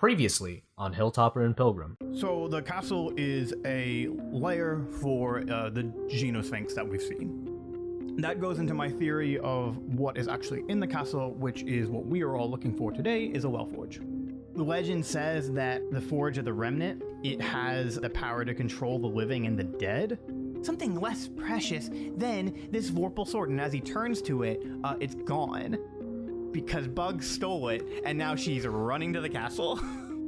Previously on Hilltopper and Pilgrim. So the castle is a lair for the Gynosphinx that we've seen. That goes into my theory of what is actually in the castle, which is what we are all looking for today, is a well forge. The legend says that the Forge of the Remnant, it has the power to control the living and the dead. Something less precious than this Vorpal sword, and as he turns to it, it's gone. Because Bug stole it, and now she's running to the castle.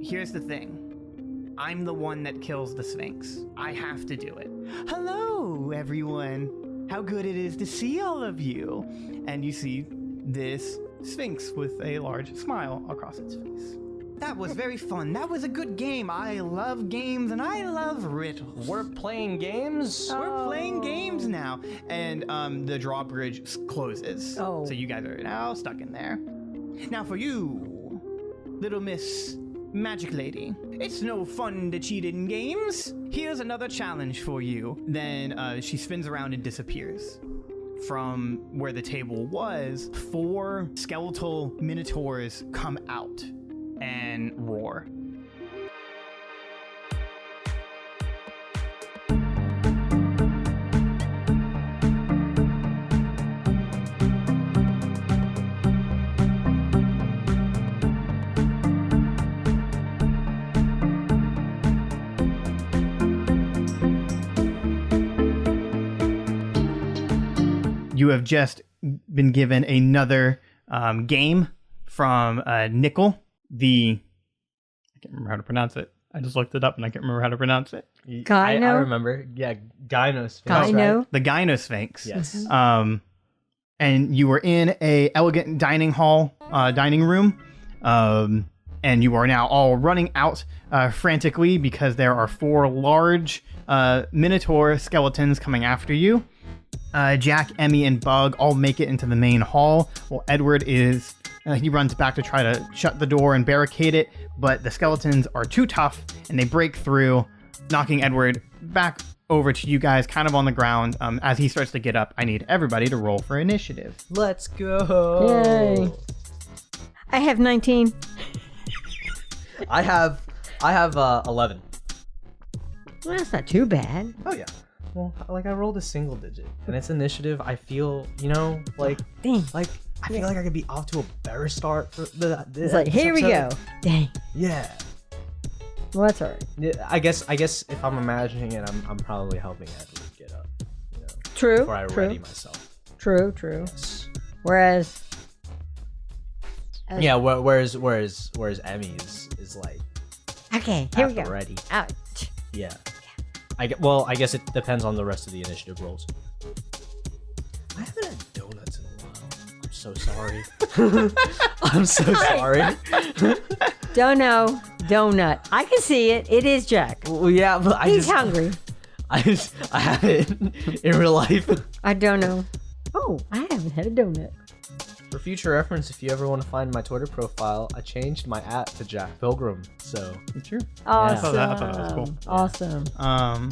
Here's the thing. I'm the one that kills the Sphinx. I have to do it. Hello, everyone. How good it is to see all of you. And you see this Sphinx with a large smile across its face. That was very fun. That was a good game. I love games and I love riddles. We're playing games? We're playing games now. And the drawbridge closes. Oh. So you guys are now stuck in there. Now for you, little Miss Magic Lady. It's no fun to cheat in games. Here's another challenge for you. Then she spins around and disappears. From where the table was, 4 skeletal minotaurs come out and roar. You have just been given another game from Nickle. I can't remember how to pronounce it. I just looked it up and I can't remember how to pronounce it. I remember. Yeah, Gynosphinx. Gyno? The Gynosphinx. Yes. And you were in a elegant dining room. And you are now all running out frantically because there are 4 large minotaur skeletons coming after you. Jak, Emmi, and Bug all make it into the main hall. Well, Edward is... he runs back to try to shut the door and barricade it, but the skeletons are too tough, and they break through, knocking Edward back over to you guys, kind of on the ground. As he starts to get up, I need everybody to roll for initiative. Let's go. Yay. I have 19. I have 11. Well, that's not too bad. Oh yeah. Well, like I rolled a single digit, and it's initiative. I feel, Dang. I feel like I could be off to a better start for It's like, here we go. Dang. Yeah. Well, that's all right. Yeah, I guess if I'm imagining it, I'm probably helping Edward get up. True. Before I ready myself. True. Yes. Whereas Yeah. Whereas Emmy's is like. Okay, here we go. Ready. Ouch. Yeah. I guess it depends on the rest of the initiative rolls. I haven't had donuts in a while. I'm so sorry. I'm so sorry. Donut. I can see it. It is Jak. Well, yeah, but He's hungry. I have it in real life. I don't know. Oh, I haven't had a donut. For future reference, if you ever want to find my Twitter profile, I changed my @ to Jak Pilgrim. So Sure. Awesome. I thought that was cool. Awesome.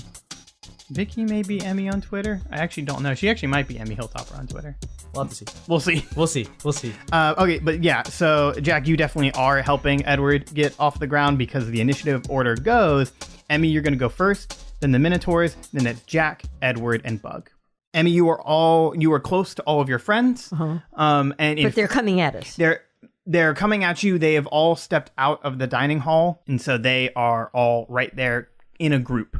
Vicky may be Emmi on Twitter. I actually don't know. She actually might be Emmi Hilltopper on Twitter. we'll have to see. We'll see. We'll see. Okay, but yeah, so Jak, you definitely are helping Edward get off the ground because the initiative order goes. Emmi, you're going to go first, then the Minotaurs, then it's Jak, Edward, and Bug. Emmi, you are close to all of your friends. Uh-huh. But they're coming at us. They're coming at you. They have all stepped out of the dining hall, and so they are all right there in a group.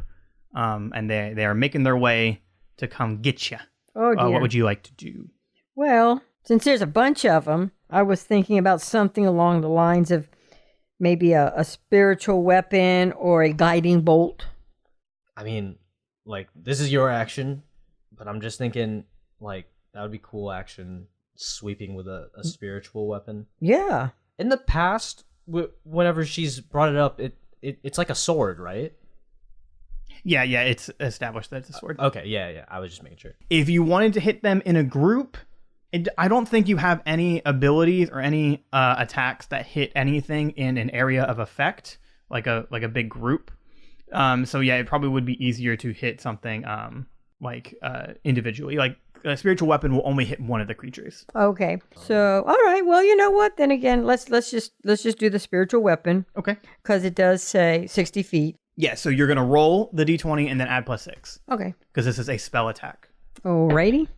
And they are making their way to come get you. Oh dear. What would you like to do? Well, since there's a bunch of them, I was thinking about something along the lines of maybe a spiritual weapon or a guiding bolt. I mean, like, this is your action, but I'm just thinking, like, that would be cool action, sweeping with a spiritual weapon. Yeah. In the past, whenever she's brought it up, it's like a sword, right? Yeah, it's established that it's a sword. Okay, yeah. I was just making sure. If you wanted to hit them in a group, I don't think you have any abilities or any attacks that hit anything in an area of effect, like a big group. So yeah, it probably would be easier to hit something individually. Like spiritual weapon will only hit one of the creatures. Okay. So, all right. Well, you know what? Then again, let's just do the spiritual weapon Okay. because it does say 60 feet. Yeah, so you're going to roll the d20 and then add +6 Okay. because this is a spell attack. Alrighty.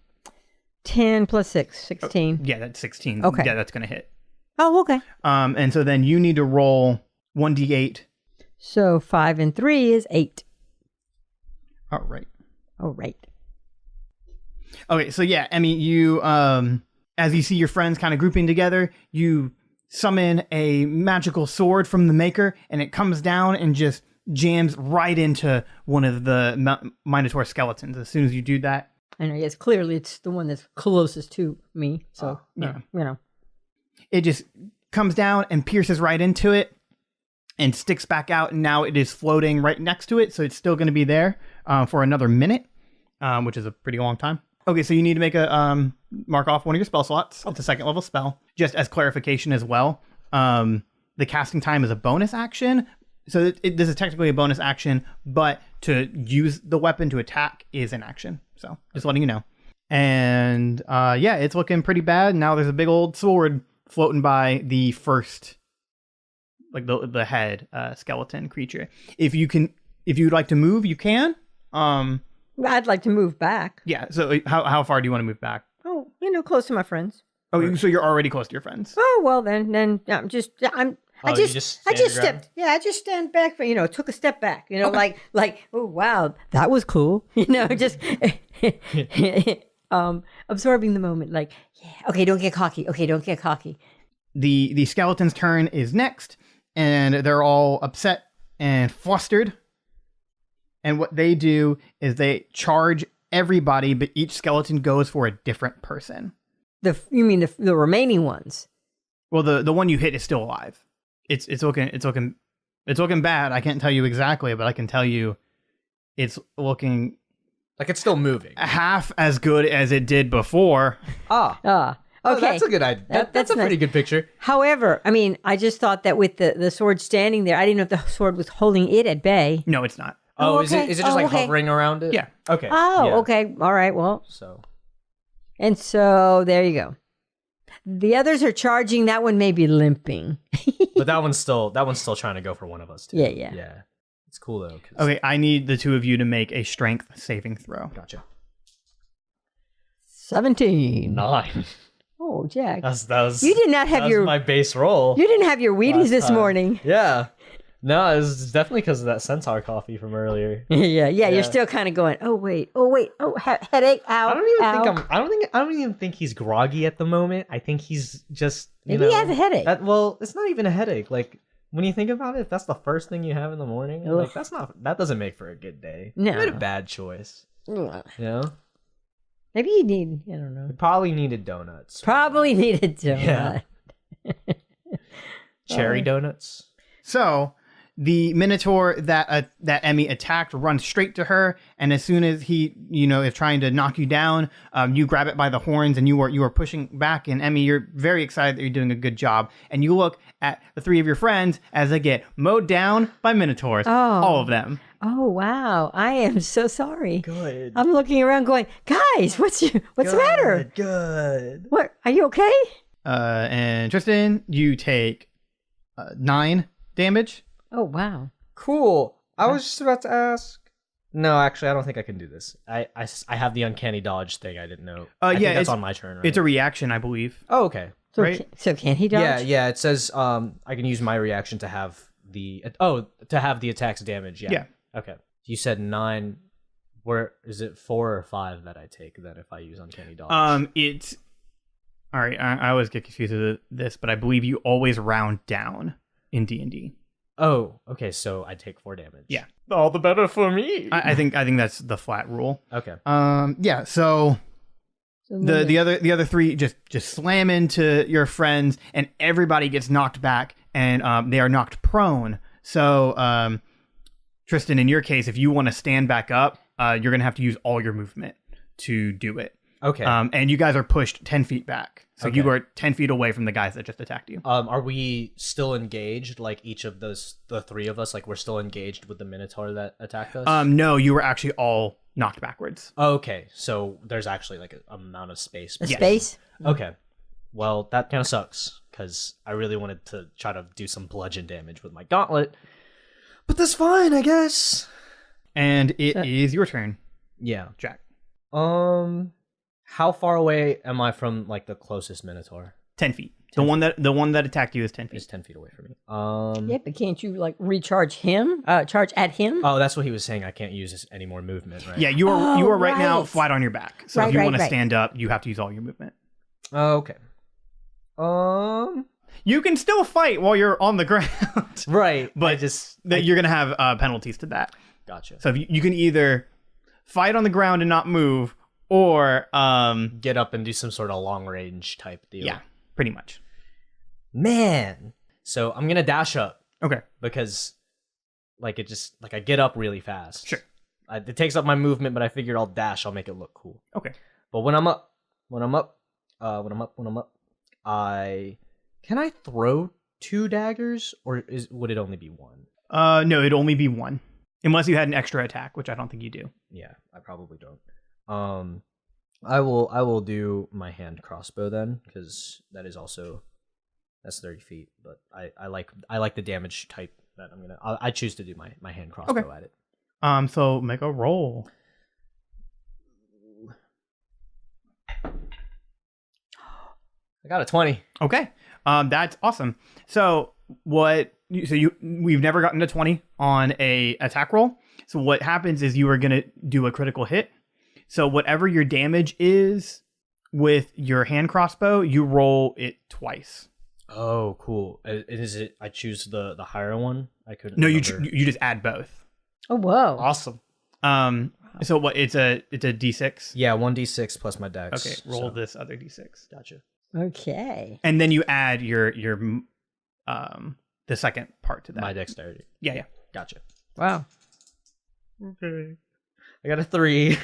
10 plus 6, 16. Yeah, that's 16. Okay. Yeah, that's going to hit. Oh, okay. And so then you need to roll 1d8. So 5 and 3 is 8. All right. All right. Okay, so yeah, Emmy, you as you see your friends kind of grouping together, you summon a magical sword from the maker, and it comes down and just jams right into one of the Minotaur skeletons. As soon as you do that, I know, yes, clearly it's the one that's closest to me. So, yeah, it just comes down and pierces right into it and sticks back out, and now it is floating right next to it, so it's still going to be there for another minute, which is a pretty long time. Okay, so you need to make a mark off one of your spell slots. It's a 2nd level spell. Just as clarification as well, the casting time is a bonus action. So this is technically a bonus action, but to use the weapon to attack is an action. So just letting you know. And yeah, it's looking pretty bad. Now there's a big old sword floating by the first, like the head skeleton creature. If you'd like to move, you can. I'd like to move back. Yeah. So how far do you want to move back? Oh, close to my friends. Oh, so you're already close to your friends. Oh, well, then I just stepped. Yeah, I just stand back for, took a step back, Okay. like, oh, wow, that was cool. Just absorbing the moment. Like, yeah, okay, don't get cocky. Okay, don't get cocky. The skeleton's turn is next, and they're all upset and flustered. And what they do is they charge everybody, but each skeleton goes for a different person. You mean the remaining ones? Well, the one you hit is still alive. It's looking bad. I can't tell you exactly, but I can tell you it's looking Like it's still moving. half as good as it did before. Okay. Oh, that's a good idea. That's a pretty good picture. However, I mean, I just thought that with the sword standing there, I didn't know if the sword was holding it at bay. No, it's not. Oh, okay. is it just like Okay. hovering around it? Yeah. Okay. Oh, yeah. okay. All right. Well, So and so there you go. The others are charging. That one may be limping. but that one's still trying to go for one of us too. Yeah. Yeah. It's cool though. Okay, I need the two of you to make a strength saving throw. Gotcha. 17. 9. Oh, Jack. That was You did not have my base roll. You didn't have your Wheaties last this time. morning. Yeah. No, it was definitely because of that centaur coffee from earlier. Yeah. You're still kind of going. Oh wait. Headache. Ow. I don't even think he's groggy at the moment. I think he's just Maybe he has a headache. Well, it's not even a headache. Like when you think about it, if that's the first thing you have in the morning, like that doesn't make for a good day. No. You made a bad choice. Ugh. You know? Maybe you need. I don't know. You probably needed donuts. Probably needed to. Yeah. Cherry donuts. So the Minotaur that Emmy attacked runs straight to her, and as soon as he is trying to knock you down, you grab it by the horns and you are pushing back. And Emmy, you're very excited that you're doing a good job, and you look at the three of your friends as they get mowed down by Minotaurs. Oh. All of them. Oh wow! I am so sorry. Good. I'm looking around, going, guys, what's the matter? Good. What? Are you okay? And Tristan, you take 9 damage. Oh wow! Cool. I was just about to ask. No, actually, I don't think I can do this. I have the uncanny dodge thing. I didn't know. I think yeah, that's it's on my turn. Right? It's a reaction, I believe. Oh, okay. So Right? so can he dodge? Yeah. It says I can use my reaction to have the attack's damage. Yeah. Yeah. Okay. You said 9. Where is it? 4 or 5 that I take then if I use uncanny dodge? It's all right. I always get confused with this, but I believe you always round down in D&D. Oh, okay. So I take 4 damage. Yeah. All the better for me. I think that's the flat rule. Okay. Yeah. So So the other three just slam into your friends, and everybody gets knocked back, and they are knocked prone. So Tristan, in your case, if you want to stand back up, you're gonna have to use all your movement to do it. Okay. And you guys are pushed 10 feet back. So Okay. you are 10 feet away from the guys that just attacked you. Are we still engaged? Like each of the three of us, like we're still engaged with the Minotaur that attacked us? No, you were actually all knocked backwards. Okay, so there's actually like an amount of space. A Yes. space? Okay. Well, that kind of sucks because I really wanted to try to do some bludgeon damage with my gauntlet. But that's fine, I guess. And it is your turn, Yeah. Jak. How far away am I from like the closest Minotaur? 10 feet. The one that attacked you is 10 feet. It's 10 feet away from me. Yeah, but can't you like recharge him? Charge at him? Oh, that's what he was saying. I can't use this any more movement, right? Yeah, you are right now right. flat on your back. So Right, if you right, want to right. stand up, you have to use all your movement. Okay. You can still fight while you're on the ground, Right. but you're gonna have penalties to that. Gotcha. So if you can either fight on the ground and not move, or Get up and do some sort of long range type deal. yeah, pretty much. Man. So I'm gonna dash up Okay, because, like, I get up really fast. Sure. It takes up my movement, but I figured I'll dash. I'll make it look cool. okay. But when I'm up, can I throw 2 daggers, or would it only be 1? No, it'd only be 1, unless you had an extra attack, which I don't think you do. Yeah, I probably don't. I will do my hand crossbow then, because that's 30 feet. But I like the damage type that I choose to do my hand crossbow at it. So make a roll. I got a 20. Okay, that's awesome. So we've never gotten a 20 on a attack roll. So what happens is you are gonna do a critical hit. So whatever your damage is with your hand crossbow, you roll it twice. Oh, cool. Is it? I choose the higher one. I couldn't. No, remember. you just add both. Oh, whoa. Awesome. So what? It's a D6. Yeah, 1d6 plus my dex. Okay, roll so. this other D6, Gotcha. Okay. and then you add your the second part to that. My dexterity. Yeah. Gotcha. Wow. Okay. I got a 3,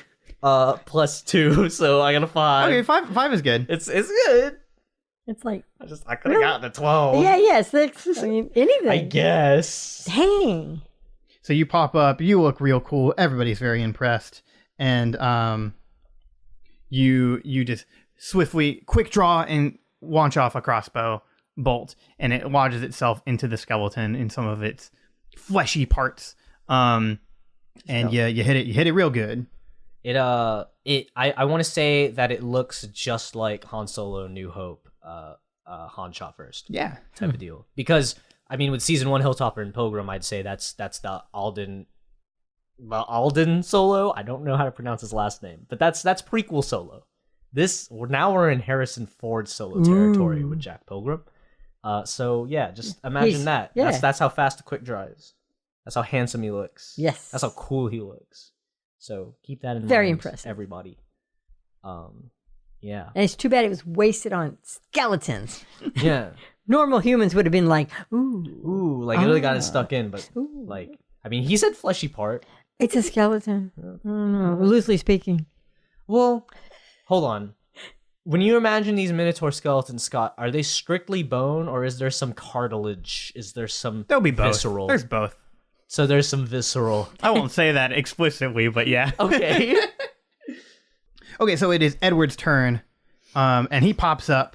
plus 2, so I got a 5. Okay, five is good. It's good. It's like, I could have gotten a 12. yeah, 6. I mean, anything. I guess. Dang. So you pop up, you look real cool. Everybody's very impressed, and you just swiftly quick draw and launch off a crossbow bolt, and it lodges itself into the skeleton in some of its fleshy parts. And you hit it real good. I want to say that it looks just like Han Solo New Hope, Han shot first Yeah. type of deal. Because I mean, with season 1 Hilltopper and Pilgrim, I'd say that's the Alden Solo. I don't know how to pronounce his last name, but that's prequel Solo. We're in Harrison Ford Solo territory with Jak Pilgrim. So yeah, just imagine that. Yeah. That's how fast the quick draw is. That's how handsome he looks. Yes. That's how cool he looks. So keep that in mind. Very impressive. Everybody. Yeah. And it's too bad it was wasted on skeletons. Yeah. Normal humans would have been like, ooh. Ooh, like it really got it stuck in, but Ooh. like, I mean, he said fleshy part. It's a skeleton. I don't know. Loosely speaking. Well, hold on. When you imagine these Minotaur skeletons, Scott, are they strictly bone, or is there some cartilage? Is there some There'll be both. visceral? There's both. So there's some visceral. I won't say that explicitly, but yeah. Okay. Okay, so it is Edward's turn, and he pops up,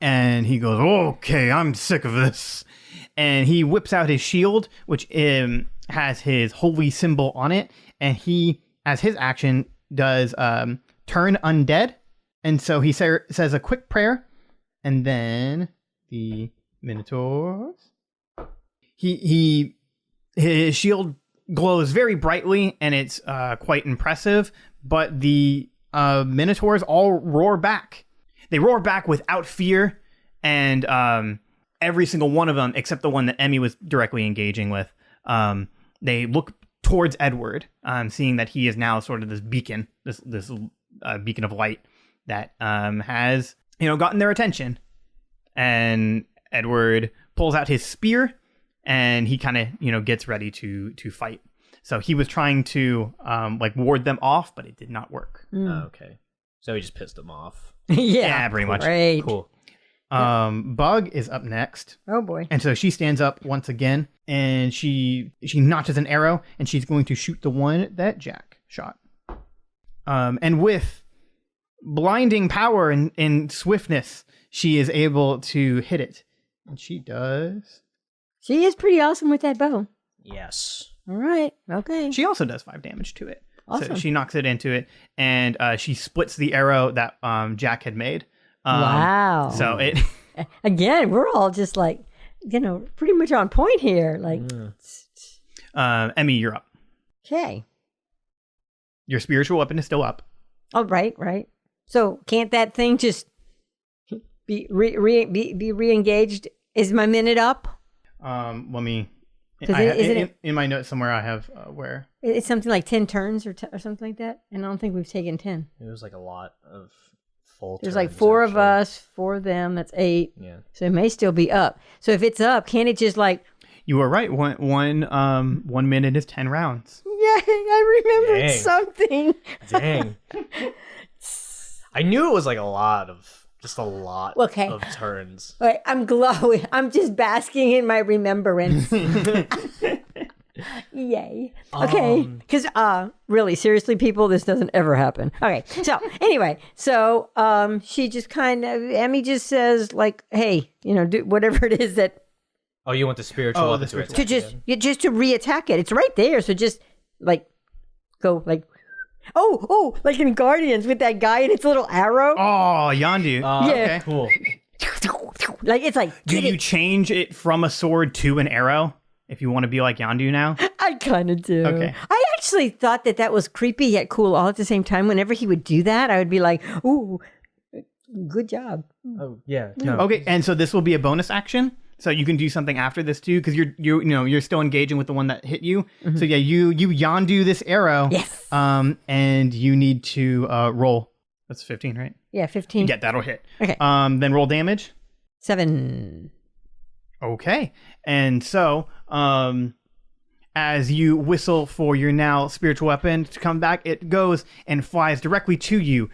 and he goes, "Okay, I'm sick of this," and he whips out his shield, which has his holy symbol on it, and he, as his action, does turn undead, and so he says a quick prayer, and then the Minotaurs, his shield glows very brightly, and it's quite impressive, but the Minotaurs all roar back. They roar back without fear, and every single one of them, except the one that Emmi was directly engaging with, they look towards Edward, seeing that he is now sort of this beacon, this beacon of light that has gotten their attention. And Edward pulls out his spear, and he kind of gets ready to fight. So he was trying to ward them off, but it did not work. Okay. So he just pissed him off. Yeah, pretty much. Great. Cool. Bug is up next. Oh boy. And so she stands up once again, and she notches an arrow, and she's going to shoot the one that Jak shot. And with blinding power and swiftness, she is able to hit it. And she does. She is pretty awesome with that bow. Yes. All right. Okay. She also does 5 damage to it. Awesome. So she knocks it into it, and she splits the arrow that Jak had made. Wow. So it. Again, we're all just like, pretty much on point here. Like, Emmy, you're up. okay. Your spiritual weapon is still up. Oh, right. So can't that thing just be re-engaged? Is my minute up? Let me. Isn't it in my notes somewhere I have where it's something like 10 turns or something like that? And I don't think we've taken 10. It was like a lot of full There's turns, like 4 of actually. us, 4 of them. That's 8. Yeah. So it may still be up. So if it's up, can't it just like? you were right. 1 minute is 10 rounds. Yeah, I remembered Dang. something. Dang. I knew it was like a lot of Okay. of turns. All right, I'm glowing. I'm just basking in my remembrance. Yay. Okay. Because really, seriously, people, this doesn't ever happen. Okay. So anyway, she just Emmy just says like, hey, do whatever it is that Oh, you want the spiritual weapon to spiritual- attack just again? to reattack it. It's right there. So just like go like, oh, like in Guardians with that guy and its little arrow. Oh, Yondu. Yeah. Okay. Cool. Like it's like Do get you it. change it from a sword to an arrow if you want to be like Yondu now? I kind of do. Okay. I actually thought that was creepy yet cool all at the same time. Whenever he would do that, I would be like, ooh, good job. Oh yeah. No. Okay, and so this will be a bonus action. So you can do something after this too, because you're still engaging with the one that hit you. So yeah, you Yondu this arrow. Yes. And you need to roll. That's 15, right? Yeah, 15. Yeah, that'll hit. Okay. Then roll damage. 7. Okay. And so, as you whistle for your now spiritual weapon to come back, it goes and flies directly to you,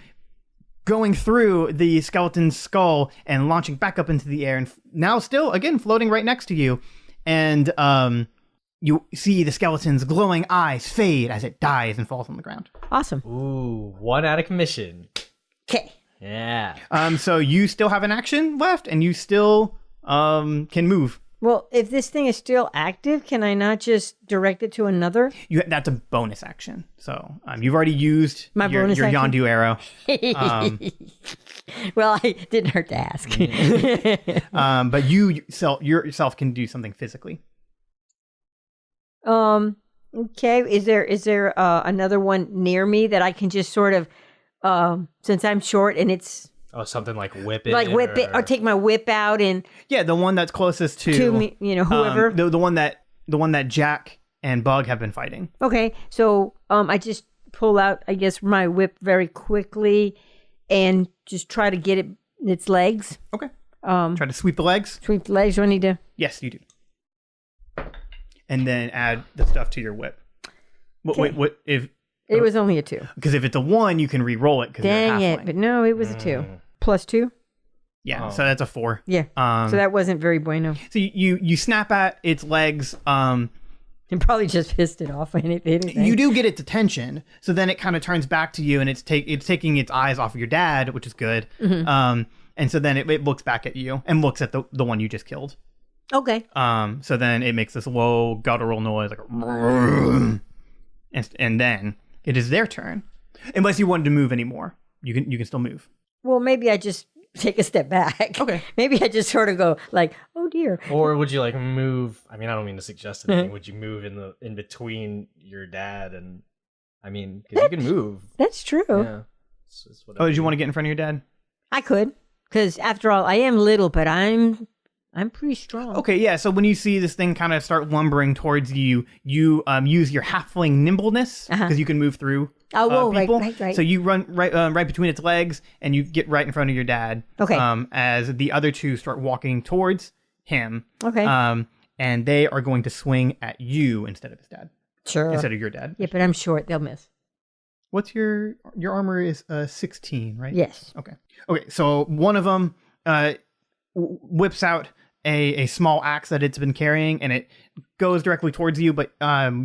going through the skeleton's skull and launching back up into the air, and now still, again, floating right next to you. And you see the skeleton's glowing eyes fade as it dies and falls on the ground. Awesome. Ooh, 1 out of commission. Okay. Yeah. So you still have an action left, and you still can move. Well, if this thing is still active, can I not just direct it to another? That's a bonus action. So you've already used My your bonus action? Yondu arrow. Well, I didn't hurt to ask. But you yourself can do something physically. Okay. Is there another one near me that I can just sort of, since I'm short and it's Oh, something like whip it. like whip it or take my whip out and Yeah, the one that's closest to me, whoever. the one that Jak and Bug have been fighting. Okay, so I just pull out, I guess, my whip very quickly and just try to get its legs. Okay. Try to sweep the legs. Sweep the legs. Do I need to? Yes, you do. And then add the stuff to your whip. Okay. What if? It was only a 2. Because if it's a 1, you can re-roll it. Dang you're it! But no, it was a 2. Plus 2. Yeah, Oh. so that's a 4. Yeah. So that wasn't very bueno. So you snap at its legs. It probably just pissed it off. Anything. You do get its attention, so then it kind of turns back to you, and it's taking its eyes off of your dad, which is good. Mm-hmm. And so then it looks back at you and looks at the one you just killed. Okay. So then it makes this low guttural noise, like and then it is their turn, unless you wanted to move anymore. You can still move. Well, maybe I just take a step back. Okay. Maybe I just sort of go like, oh dear. Or would you like move? I mean, I don't mean to suggest anything. Would you move in between your dad and? I mean, 'cause you can move. That's true. Yeah. It's Oh, did you want to get in front of your dad? I could, because after all, I am little, but I'm pretty strong. Okay, yeah. So when you see this thing kind of start lumbering towards you, you use your halfling nimbleness because you can move through. Oh, whoa, people. right. So you run right between its legs, and you get right in front of your dad. Okay. As the other two start walking towards him. Okay. And they are going to swing at you instead of his dad. Sure. Instead of your dad. Yeah, but I'm short. They'll miss. What's your armor is 16, right? Yes. Okay. Okay. So one of them whips out a small axe that it's been carrying, and it goes directly towards you. But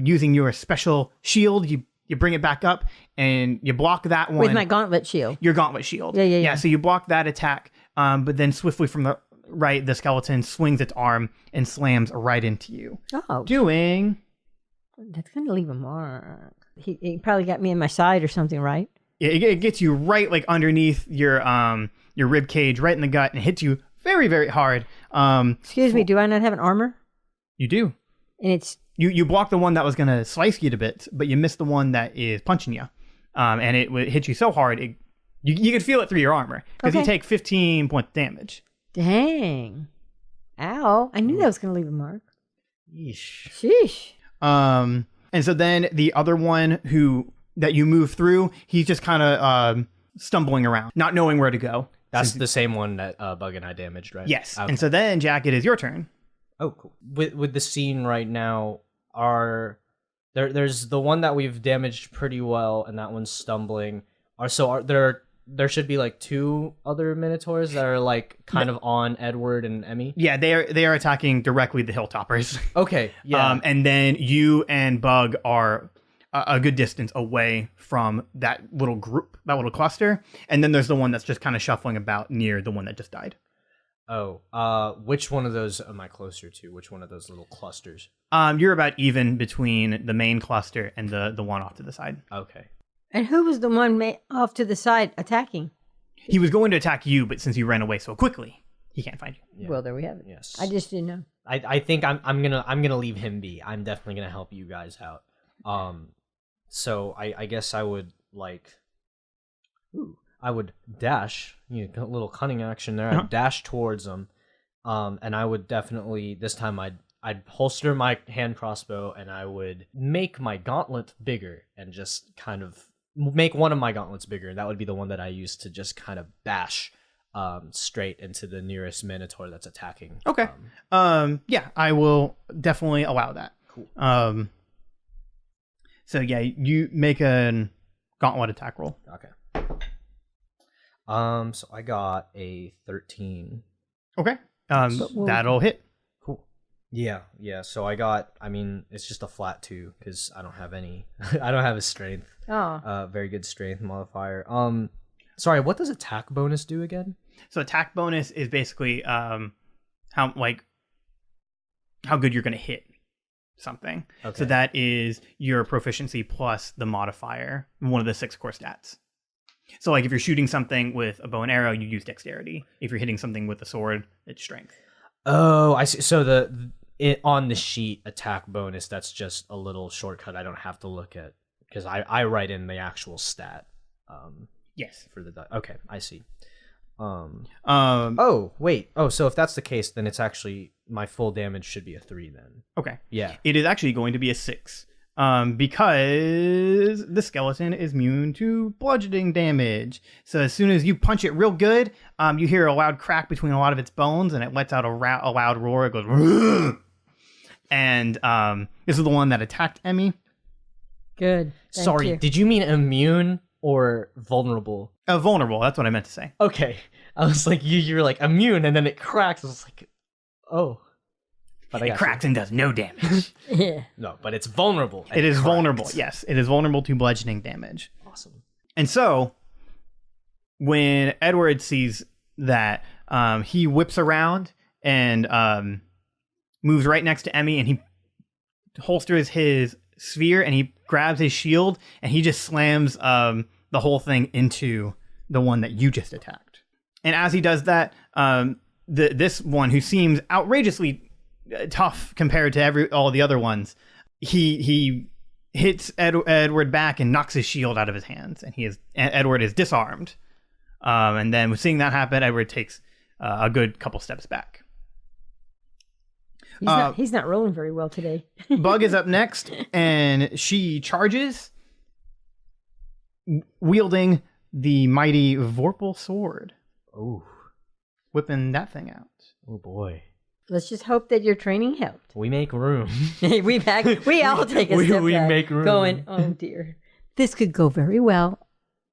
using your special shield, you bring it back up and you block that one With my gauntlet shield. Your gauntlet shield. Yeah. So you block that attack, but then swiftly from the right, the skeleton swings its arm and slams right into you. Oh. Doing. That's going to leave a mark. He probably got me in my side or something, right? It gets you right like underneath your rib cage, right in the gut, and hits you very, very hard. Excuse me, do I not have an armor? You do. And it's... You blocked the one that was going to slice you to bits, but you missed the one that is punching you. And it would hit you so hard, you could feel it through your armor. Because you take 15 points damage. Dang. Ow. I knew that was going to leave a mark. Yeesh. Sheesh. And so then the other one that you move through, he's just kind of stumbling around, not knowing where to go. That's the same one that Bug and I damaged, right? Yes. Okay. And so then, Jak, it is your turn. Oh, cool. With the scene right now, there's the one that we've damaged pretty well, and that one's stumbling. There should be like two other Minotaurs that are like kind of on Edward and Emmi. Yeah, they are attacking directly the Hilltoppers. Okay, yeah. And then you and Bug are a good distance away from that little group, that little cluster. And then there's the one that's just kind of shuffling about near the one that just died. Oh, which one of those am I closer to? Which one of those little clusters? You're about even between the main cluster and the one off to the side. Okay. And who was the one off to the side attacking? He was going to attack you, but since you ran away so quickly, he can't find you. Yeah. Well, there we have it. Yes. I just didn't know. I think I'm gonna leave him be. I'm definitely gonna help you guys out. So I guess I would I would dash. You know, a little cunning action there. I'd dash towards him, and I would definitely this time I'd holster my hand crossbow and I would make my gauntlet bigger and just kind of make one of my gauntlets bigger. That would be the one that I use to just kind of bash straight into the nearest Minotaur that's attacking. Okay. Yeah, I will definitely allow that. Cool. So yeah, you make a gauntlet attack roll. Okay. So I got a 13. Okay. That'll hit. Cool. Yeah. So it's just a flat 2 because I don't have any. I don't have a strength. Oh. Very good strength modifier. Sorry, what does attack bonus do again? So attack bonus is basically how good you're gonna hit something. Okay. So that is your proficiency plus the modifier, one of the 6 core stats. So like if you're shooting something with a bow and arrow, you use dexterity. If you're hitting something with a sword, it's strength. Oh, I see. So on the sheet attack bonus, that's just a little shortcut I don't have to look at because I write in the actual stat. Yes. For the okay, I see. Oh wait. Oh, so if that's the case, then it's actually my full damage should be a 3 then. Okay. Yeah. It is actually going to be a 6. Because the skeleton is immune to bludgeoning damage. So as soon as you punch it real good, you hear a loud crack between a lot of its bones, and it lets out a loud roar. It goes, Rrr! And this is the one that attacked Emmi. Good. Sorry, did you mean immune or vulnerable? Vulnerable. That's what I meant to say. Okay, I was like, you're like immune, and then it cracks. I was like, oh. But it cracks and does no damage. Yeah. No, but it's vulnerable. It is vulnerable. Yes, it is vulnerable to bludgeoning damage. Awesome. And so, when Edward sees that, he whips around and moves right next to Emmi, and he holsters his sphere, and he grabs his shield, and he just slams the whole thing into the one that you just attacked. And as he does that, this one, who seems outrageously tough compared to all the other ones, he hits Edward back and knocks his shield out of his hands, and Edward is disarmed. And then seeing that happen, Edward takes a good couple steps back. He's not rolling very well today. Bug is up next, and she charges, wielding the mighty Vorpal sword. Oh, whipping that thing out. Oh boy. Let's just hope that your training helped. We make room. we all take a step back. We make room. Going, oh dear. this could go very well.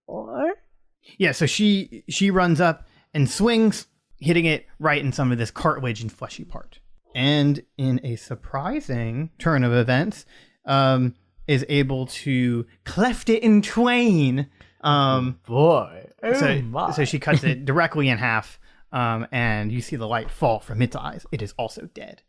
Or Yeah, so she runs up and swings, hitting it right in some of this cartilage and fleshy part. And in a surprising turn of events, is able to cleft it in twain. Boy. So she cuts it directly in half, and you see the light fall from its eyes. It is also dead.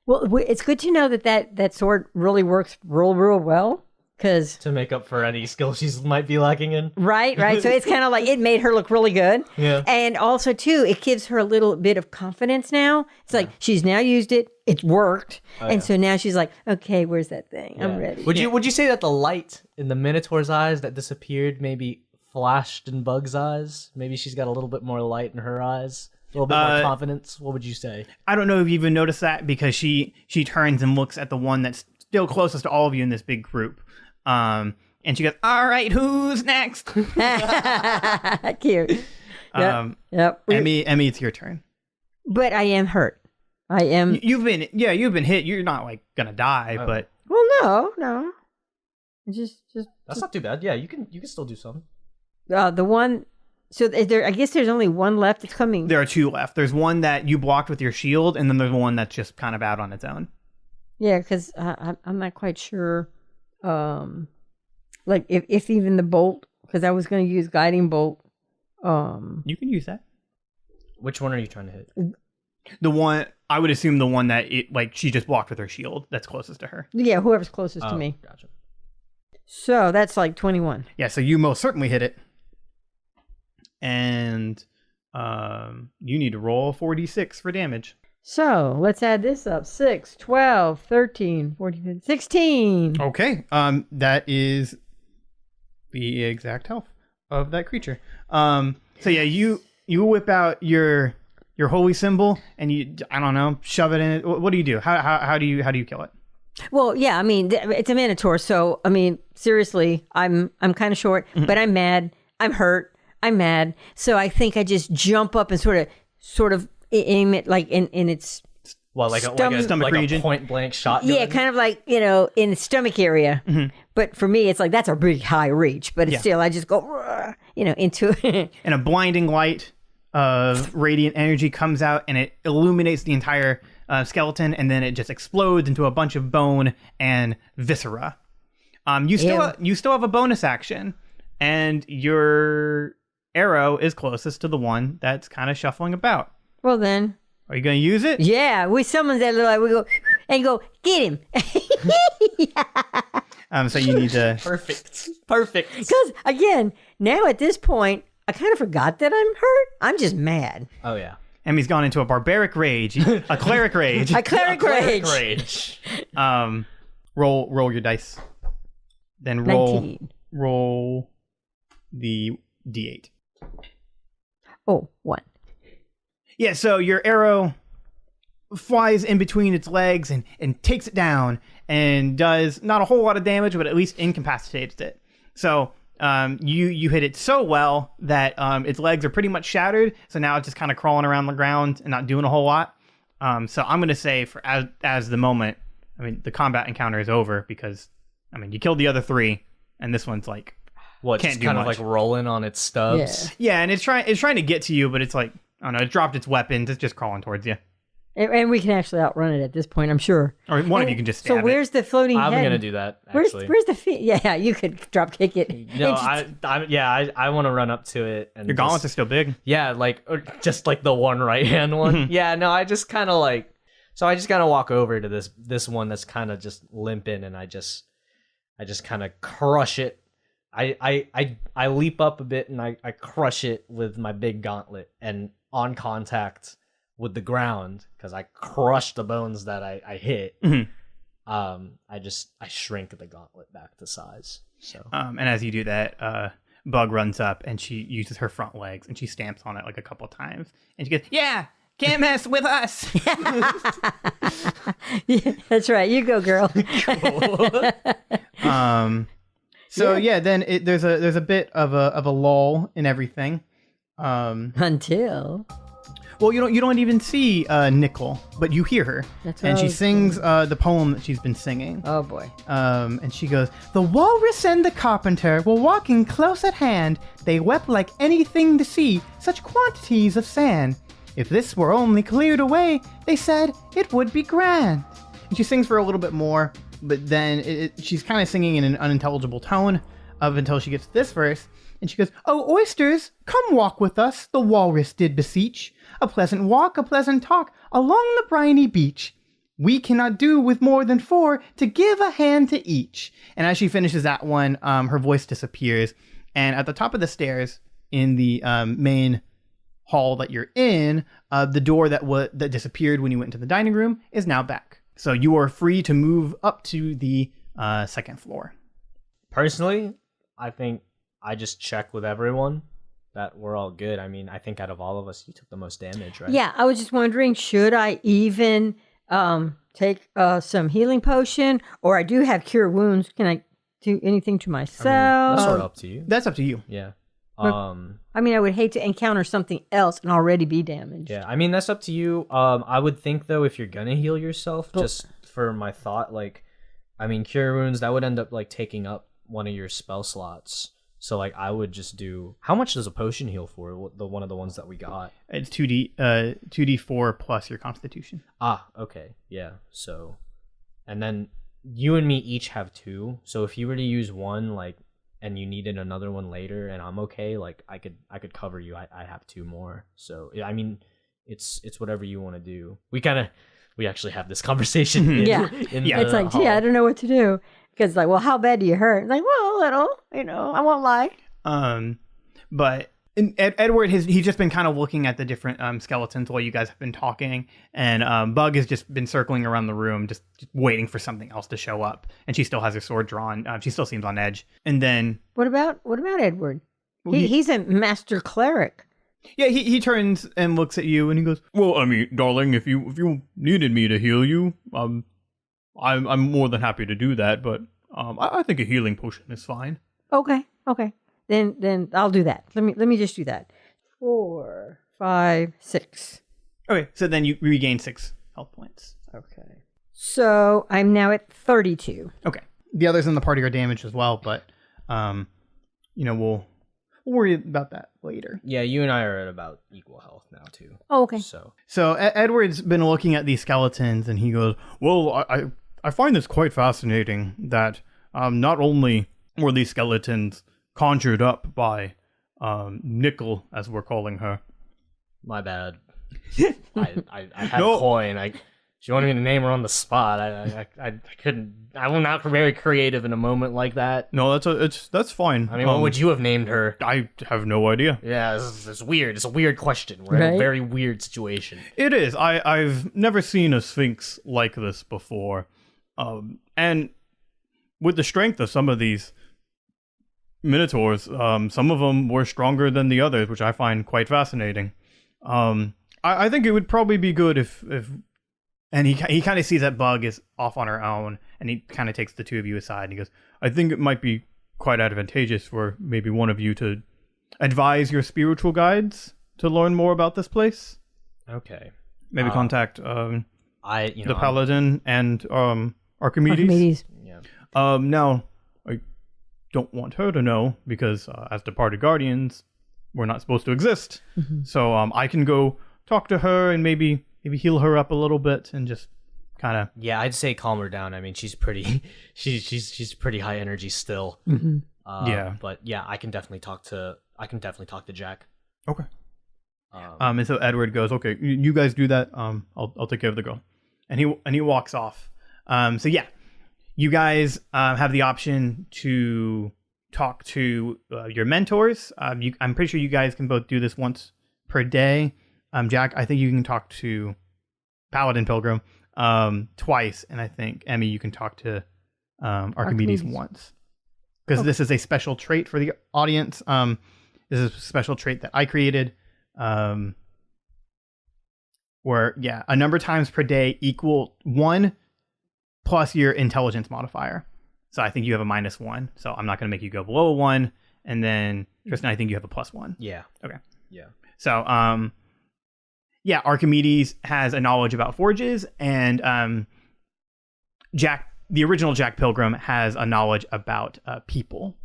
well, it's good to know that sword really works real well. Because To make up for any skill she might be lacking in. right. So it's kind of like it made her look really good. Yeah. And also too, it gives her a little bit of confidence now. It's like she's now used it. It's worked. And so now she's like, okay, where's that thing? I'm ready. Would you say that the light in the Minotaur's eyes that disappeared maybe flashed in Bug's eyes? Maybe she's got a little bit more light in her eyes. A little bit more confidence. What would you say? I don't know if you even noticed that because she turns and looks at the one that's still closest to all of you in this big group. And she goes, all right, who's next? Cute. Yep. Emmy, it's your turn. But I am hurt. I am. You've been hit. You're not like gonna die, but Well, no. Just. That's not too bad. Yeah, you can still do something. The one. So I guess there's only one left. It's coming. there are two left. There's one that you blocked with your shield, and then there's one that's just kind of out on its own. Yeah, because I'm not quite sure. Like if even the bolt, because I was going to use guiding bolt. You can use that. Which one are you trying to hit? The one I would assume the one that she just blocked with her shield that's closest to her. Yeah, whoever's closest to me. Gotcha. So that's like 21. Yeah, so you most certainly hit it. And you need to roll 4d6 for damage. So let's add this up. 6, 12, 13, 14, 16. Okay. That is the exact health of that creature. So yeah, you whip out your holy symbol and you, I don't know, shove it in it. What do you do? How do you kill it? Well, yeah, I mean, it's a Minotaur. So, I mean, seriously, I'm kind of short, but I'm mad. I'm hurt. I'm mad. So I think I just jump up and sort of aim it like in its like a stomach region. Point blank shot. Yeah, kind of like, in the stomach area. But for me, it's like that's a big high reach. But it's still, I just go, into it. And a blinding light of radiant energy comes out and it illuminates the entire skeleton, and then it just explodes into a bunch of bone and viscera. You still have a bonus action, and your arrow is closest to the one that's kind of shuffling about. Well, then. Are you going to use it? Yeah, we summon that little, we go, and go, get him. So you need to... Perfect. Because, again, now at this point, I kind of forgot that I'm hurt. I'm just mad. Oh, yeah. Emmy's gone into a barbaric rage, a cleric rage. A cleric rage. Roll your dice. Then 19. Roll the d8. Oh, 1. Yeah, so your arrow flies in between its legs and takes it down and does not a whole lot of damage, but at least incapacitates it. So you hit it so well that its legs are pretty much shattered. So now it's just kind of crawling around the ground and not doing a whole lot. So I'm going to say for as the moment, I mean, the combat encounter is over because, I mean, you killed the other 3 and this one's like, what, can't just do kind much. of like rolling on its stubs? Yeah, and it's trying to get to you, but it's like, I don't know, it dropped its weapons. It's just crawling towards you. And we can actually outrun it at this point, I'm sure. Or one of you can just stab So where's the floating I'm head? going to do that, actually. Where's the feet? Yeah, you could drop kick it. No, I want to run up to it. And Your gauntlets are still big. Yeah, just like the one right-hand one. Yeah, no, I just kind of walk over to this one that's kind of just limping, and I just kind of crush it. I leap up a bit and I crush it with my big gauntlet, and on contact with the ground, because I crushed the bones that I hit. I shrink the gauntlet back to size. So and as you do that, Bug runs up and she uses her front legs and she stamps on it like a couple times, and she goes, "Yeah, can't mess with us." Yeah, that's right. You go, girl. So yeah, then there's a bit of a lull in everything. Until Well, you don't even see Nickle, but you hear her, and she sings the poem that she's been singing. Oh boy. And she goes, "The walrus and the carpenter were walking close at hand. They wept like anything to see such quantities of sand. If this were only cleared away, they said it would be grand." And she sings for a little bit more, but then she's kind of singing in an unintelligible tone until she gets to this verse. And she goes, "Oh, oysters, come walk with us," the walrus did beseech. "A pleasant walk, a pleasant talk, along the briny beach. We cannot do with more than 4 to give a hand to each." And as she finishes that one, her voice disappears. And at the top of the stairs in the main hall that you're in, the door that disappeared when you went into the dining room is now back. So you are free to move up to the second floor. Personally, I think I just check with everyone that we're all good. I mean, I think out of all of us, you took the most damage, right? Yeah, I was just wondering, should I even take some healing potion, or I do have cure wounds? Can I do anything to myself? I mean, that's sort of up to you. That's up to you. Yeah. I mean, I would hate to encounter something else and already be damaged. Yeah, I mean, that's up to you. I would think, though, if you're gonna heal yourself, just for my thought, like, I mean, cure wounds, that would end up, like, taking up one of your spell slots. So, like, I would just do... How much does a potion heal for? One of the ones that we got? It's 2d4 plus your constitution. Ah, okay. Yeah, so... And then you and me each have 2. So if you were to use one, like, and you needed another one later, and I'm okay, like, I could cover you. I have 2 more. So, I mean, it's whatever you want to do. We actually have this conversation It's like, gee, I don't know what to do. Because, like, well, how bad do you hurt? It's like, well, a little, I won't lie. But Edward, he's just been kind of looking at the different skeletons while you guys have been talking. And Bug has just been circling around the room, just waiting for something else to show up. And she still has her sword drawn. She still seems on edge. And then... What about Edward? He's a master cleric. Yeah, he turns and looks at you and he goes, "Well, I mean, darling, if you needed me to heal you, I'm more than happy to do that, but I think a healing potion is fine." Okay. Then I'll do that. Let me just do that. 4, 5, 6. Okay, so then you regain 6 health points. Okay. So I'm now at 32. Okay. The others in the party are damaged as well, but we'll worry about that later. Yeah, you and I are at about equal health now too. Oh, okay. So Edward's been looking at these skeletons and he goes, "Well, I find this quite fascinating that not only were these skeletons conjured up by Nickle, as we're calling her." My bad. I had a coin. She wanted me to name her on the spot. I couldn't. I'm not very creative in a moment like that. No, that's fine. I mean, what would you have named her? I have no idea. Yeah, it's weird. It's a weird question. We're in a very weird situation. It is. I've never seen a sphinx like this before. And with the strength of some of these minotaurs, some of them were stronger than the others, which I find quite fascinating. I think it would probably be good if and he kind of sees that Bug is off on her own, and he kind of takes the 2 of you aside, and he goes, "I think it might be quite advantageous for maybe one of you to advise your spiritual guides to learn more about this place." Okay. Maybe contact the Paladin and Archimedes. Yeah. Now, I don't want her to know because as departed guardians, we're not supposed to exist. Mm-hmm. So I can go talk to her and maybe heal her up a little bit and just kind of... Yeah, I'd say calm her down. I mean, she's pretty pretty high energy still. Mm-hmm. Yeah. But yeah, I can definitely talk to Jak. Okay. And so Edward goes, "Okay, you guys do that. I'll take care of the girl." And he walks off. So yeah, you guys have the option to talk to your mentors. I'm pretty sure you guys can both do this once per day. Jak, I think you can talk to Paladin Pilgrim twice, and I think Emmi, you can talk to Archimedes once. Because this is a special trait for the audience. This is a special trait that I created. Where, yeah, a number of times per day equal 1 plus your intelligence modifier. So I think you have a -1. So I'm not going to make you go below a 1. And then, Tristan, I think you have a +1. Yeah. Okay. Yeah. So, yeah, Archimedes has a knowledge about forges, and Jak, the original Jak Pilgrim, has a knowledge about people.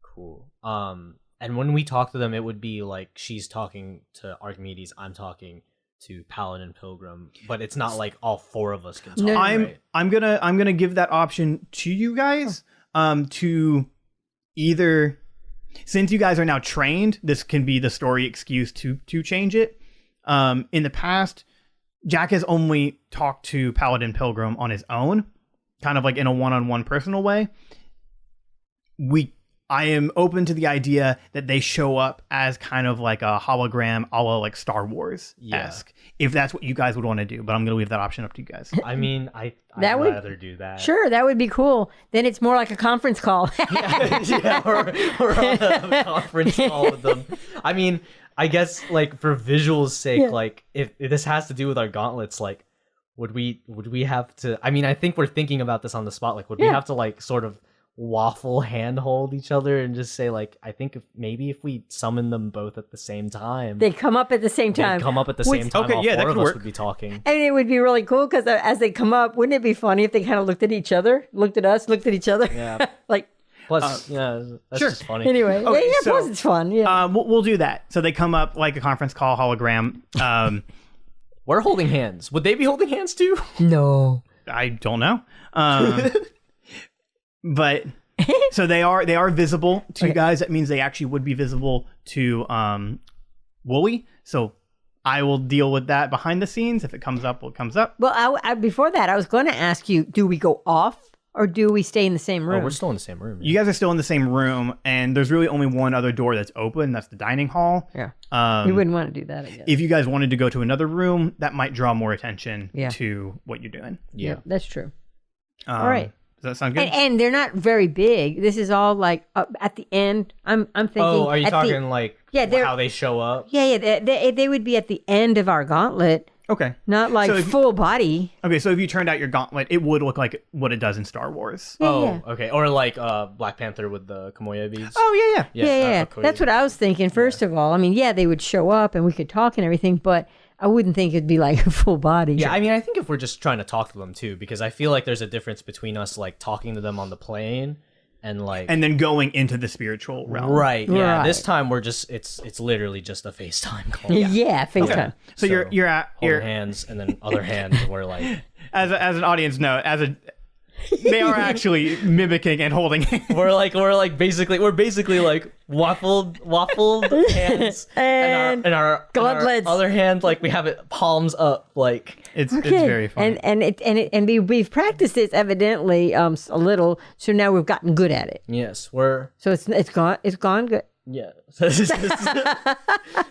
Cool. And when we talk to them, it would be like she's talking to Archimedes, I'm talking to Paladin Pilgrim, but it's not like all four of us can talk. No, right? I'm gonna give that option to you guys. To either, since you guys are now trained, this can be the story excuse to change it. In the past, Jak has only talked to Paladin Pilgrim on his own, kind of like in a one-on-one personal way. I am open to the idea that they show up as kind of like a hologram, a la like Star Wars-esque, if that's what you guys would want to do. But I'm going to leave that option up to you guys. I mean, I'd rather do that. Sure, that would be cool. Then it's more like a conference call. Yeah, we're on a conference call with them. I mean, I guess like for visuals' sake, like if this has to do with our gauntlets, like would we have to? I mean, I think we're thinking about this on the spot. Like, would we have to like sort of waffle handhold each other and just say like, I think maybe if we summon them both at the same time, They come up at the same time. they'd come up at the same time. okay, all yeah, that four of could us work. would be talking. And it would be really cool because as they come up, wouldn't it be funny if they kind of looked at each other, looked at us, looked at each other? Yeah. Like, Plus, yeah, that's sure. just funny. anyway. Okay, yeah, so, plus it's fun. Yeah. We'll do that. So they come up like a conference call hologram. We're holding hands. Would they be holding hands too? No. I don't know. But so they are visible to you guys. That means they actually would be visible to Wooly. So I will deal with that behind the scenes. If it comes up, it comes up. Well, before that, I was going to ask you, do we go off or do we stay in the same room? Oh, we're still in the same room. You guys are still in the same room, and there's really only one other door that's open. That's the dining hall. Yeah. We wouldn't want to do that, I guess. If you guys wanted to go to another room, that might draw more attention Yeah. to what you're doing. Yeah. That's true. All right. Does that sound good? And they're not very big. This is all like at the end. I'm thinking. Oh, are you at talking the, like they're- how they show up? Yeah. They would be at the end of our gauntlet, Okay. not like So if- full body. Okay, so if you turned out your gauntlet, it would look like what it does in Star Wars. Oh, okay. Or like Black Panther with the Kamoya beads. Oh, yeah. Yeah. Okoye. That's what I was thinking. First of all, I mean, yeah, they would show up and we could talk and everything, but I wouldn't think it'd be like a full body. Yeah, I mean, I think if we're just trying to talk to them too, because I feel like there's a difference between us like talking to them on the plane and like And then going into the spiritual realm. right. Yeah, Right. this time we're just it's literally just a FaceTime call. Yeah, FaceTime. So you're holding hands, and then other hand we're like as an audience note, they are actually mimicking and holding hands. we're basically like waffled hands And and our gauntlets. other hand like we have it palms up like It's very funny. And we've practiced this evidently a little, so now we've gotten good at it. yes we're So it's gone good. yeah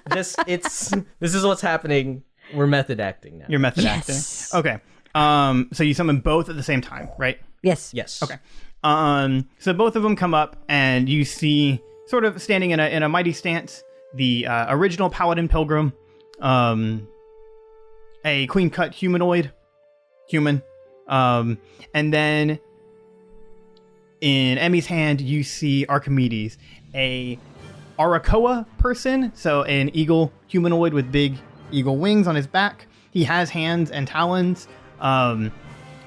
this is what's happening. We're method acting now. You're method Yes. acting. Okay. So you summon both at the same time, right? Yes. Yes. Okay. So both of them come up, and you see, sort of standing in a mighty stance, the original Paladin Pilgrim, a clean-cut human, and then in Emmi's hand you see Archimedes, a Arakoa person, so an eagle humanoid with big eagle wings on his back. He has hands and talons, and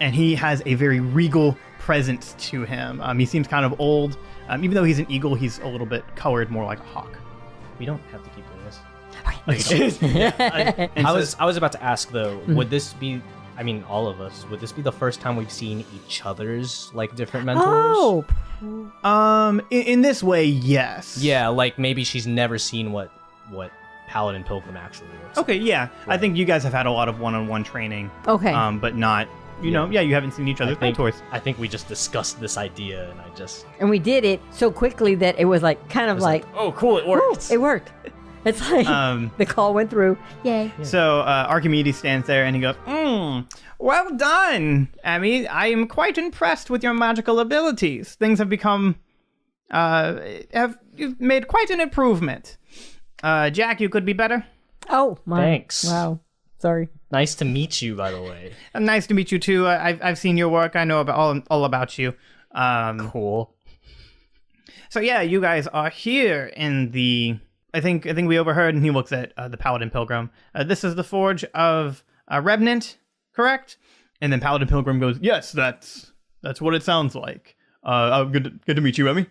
he has a very regal presence to him. He seems kind of old. Even though he's an eagle, he's a little bit colored more like a hawk. We don't have to keep doing this. I was about to ask though, would this be, I mean all of us, would this be the first time we've seen each other's like different mentors? Oh, In this way, yes. Yeah, like maybe she's never seen what Paladin Pilgrim actually looks like. Okay, yeah. I think you guys have had a lot of one-on-one training. okay. But not, you haven't seen each other's mentors. I think we just discussed this idea and And we did it so quickly that it was like kind of like, oh cool, it woo, worked. it worked. It's like the call went through. Yay. So Archimedes stands there and he goes, well done, Emmi. I am quite impressed with your magical abilities. Things have become, you've made quite an improvement. Jak, you could be better. Oh, my. Thanks. Wow. Sorry. Nice to meet you, by the way. Nice to meet you too. I've seen your work. I know about all about you. Cool. So yeah, you guys are here in the I think we overheard, and he looks at the Paladin Pilgrim. This is the Forge of Revenant, correct? And then Paladin Pilgrim goes, yes, that's what it sounds like. Good to meet you, Emmi.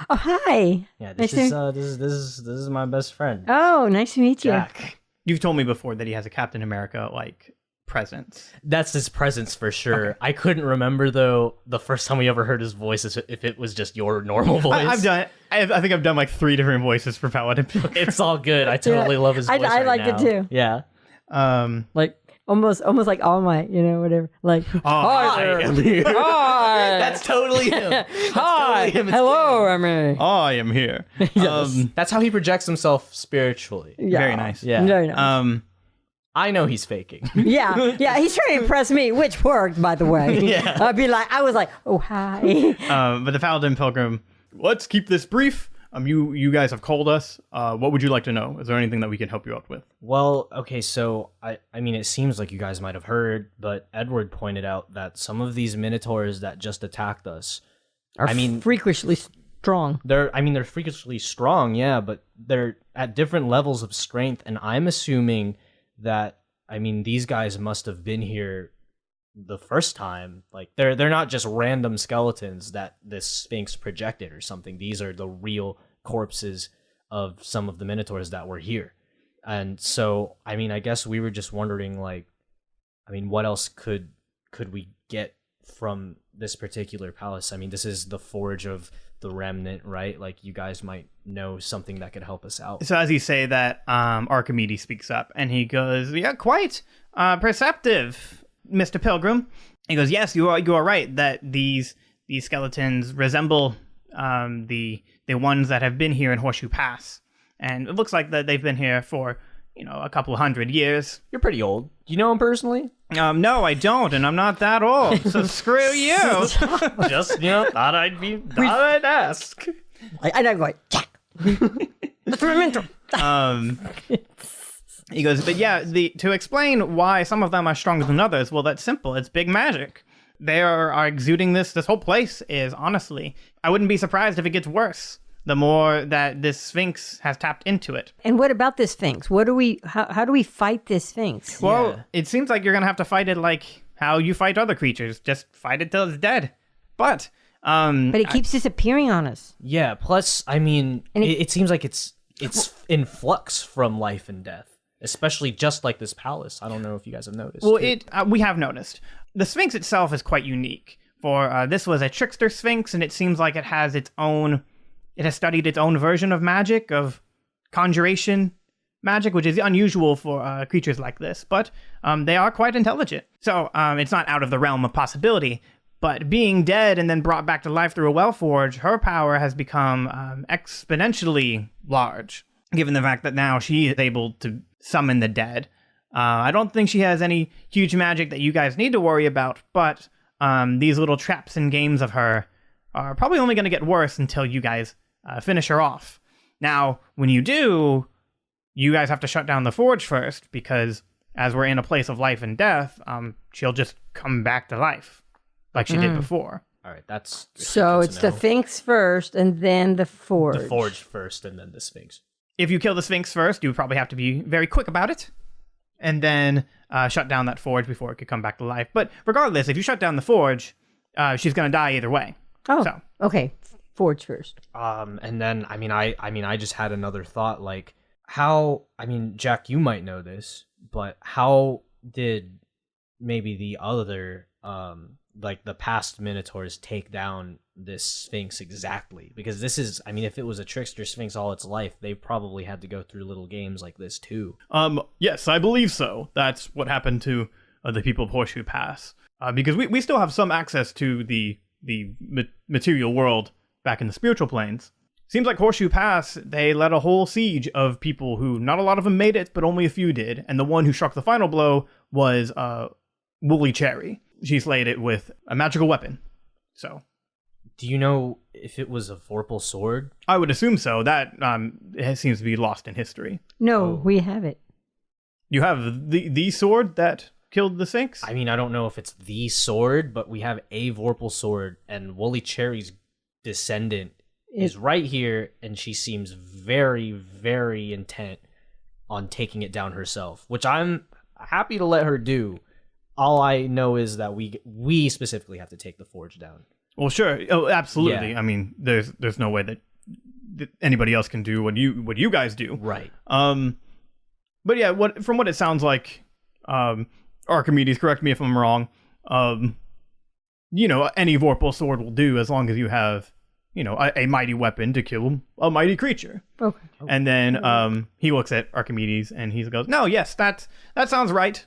Oh, hi. Yeah, this is my best friend. Oh, nice to meet you. Jak. You've told me before that he has a Captain America like presence. That's his presence for sure. Okay. I couldn't remember though the first time we ever heard his voice if it was just your normal voice. I think I've done like 3 different voices for Paladin Pilgrim. It's all good. I totally love his voice. I like it too. Yeah. Like almost like All Might, whatever. Like hi. Hi. That's totally him. Hi. Totally him. Hello, Emmi. I am here. Yes. That's how he projects himself spiritually. Yeah. Very nice. Yeah. Very nice. I know he's faking. Yeah, he's trying to impress me, which worked, by the way. Yeah. I was like, oh, hi. But the Paladin Pilgrim, let's keep this brief. You guys have called us. What would you like to know? Is there anything that we can help you out with? Well, okay, so I mean, it seems like you guys might have heard, but Edward pointed out that some of these minotaurs that just attacked us are freakishly strong. They're freakishly strong, yeah, but they're at different levels of strength, and I'm assuming that these guys must have been here the first time. Like they're not just random skeletons that this Sphinx projected or something. These are the real corpses of some of the minotaurs that were here. And so I guess we were just wondering, like, what else could we get from this particular palace? This is the Forge of the Remnant, right? Like, you guys might know something that could help us out. So as you say that, Archimedes speaks up and he goes, yeah, quite perceptive, Mr. Pilgrim. He goes, yes, you are right that these skeletons resemble the ones that have been here in Horseshoe Pass. And it looks like that they've been here for, a couple 100 years. You're pretty old. Do you know him personally? No, I don't, and I'm not that old, so screw you. Just, thought I'd ask. I know, like, Jak. That's mental. He goes, but yeah, to explain why some of them are stronger than others, well, that's simple. It's big magic. They are exuding this. This whole place is, honestly, I wouldn't be surprised if it gets worse the more that this Sphinx has tapped into it. And what about this Sphinx? How do we fight this Sphinx? Well, It seems like you're going to have to fight it like how you fight other creatures. Just fight it till it's dead. But it keeps disappearing on us. Yeah, plus, it seems like it's in flux from life and death, especially just like this palace. I don't know if you guys have noticed. Well, we have noticed. The Sphinx itself is quite unique. For this was a trickster Sphinx, and it seems like it has studied its own version of magic, of conjuration magic, which is unusual for creatures like this, but they are quite intelligent. So it's not out of the realm of possibility, but being dead and then brought back to life through a Wellforge, her power has become exponentially large, given the fact that now she is able to summon the dead. I don't think she has any huge magic that you guys need to worry about, but these little traps and games of her are probably only going to get worse until you guys finish her off. Now, when you do, you guys have to shut down the Forge first, because as we're in a place of life and death, she'll just come back to life like she did before. All right, that's so it's the Sphinx first and then the Forge. The Forge first and then the Sphinx. If you kill the Sphinx first, you probably have to be very quick about it, and then shut down that Forge before it could come back to life. But regardless, if you shut down the Forge, she's going to die either way. Oh, so. Okay. Forge first. And then, I just had another thought, like, how, Jak, you might know this, but how did maybe the other, like the past Minotaurs take down this Sphinx exactly? Because this is, if it was a trickster Sphinx all its life, they probably had to go through little games like this too. Yes, I believe so. That's what happened to the people of Horseshoe Pass. Because we still have some access to the material world back in the spiritual planes. Seems like Horseshoe Pass, they led a whole siege of people who, not a lot of them made it, but only a few did. And the one who struck the final blow was Woolly Cherry. She slayed it with a magical weapon. So, do you know if it was a Vorpal sword? I would assume so. That it seems to be lost in history. No, we have it. You have the sword that killed the Sphinx? I don't know if it's the sword, but we have a Vorpal sword, and Woolly Cherry's descendant is right here, and she seems very, very intent on taking it down herself, which I'm happy to let her do. All I know is that we specifically have to take the forge down. Well, sure. Oh, absolutely. Yeah. I mean, there's no way that anybody else can do what you guys do. Right. But yeah, from what it sounds like, Archimedes, correct me if I'm wrong. Any Vorpal sword will do as long as you have, a mighty weapon to kill a mighty creature. Okay. And then he looks at Archimedes and he goes, "No, yes, that sounds right.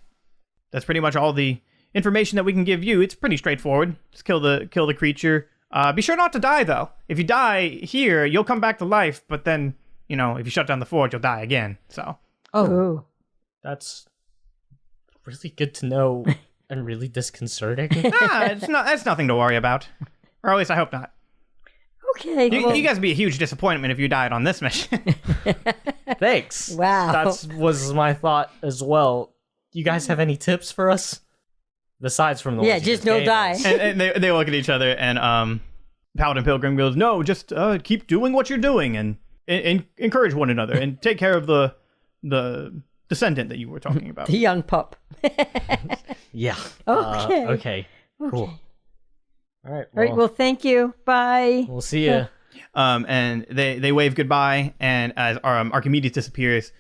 That's pretty much all the information that we can give you. It's pretty straightforward. Just kill the creature. Be sure not to die, though. If you die here, you'll come back to life. But then, if you shut down the forge, you'll die again. So." Oh. That's really good to know and really disconcerting. It's nothing to worry about. Or at least I hope not. Okay. You guys would be a huge disappointment if you died on this mission. Thanks. Wow. That was my thought as well. You guys have any tips for us? Besides from the ones you just no gave die. us? and they look at each other, and Paladin Pilgrim goes, "No, just keep doing what you're doing and encourage one another and take care of the descendant that you were talking about." The young pup. Yeah. Okay. Okay. Cool. All right. All right. Well, thank you. Bye. We'll see you. And they wave goodbye, and as Archimedes disappears,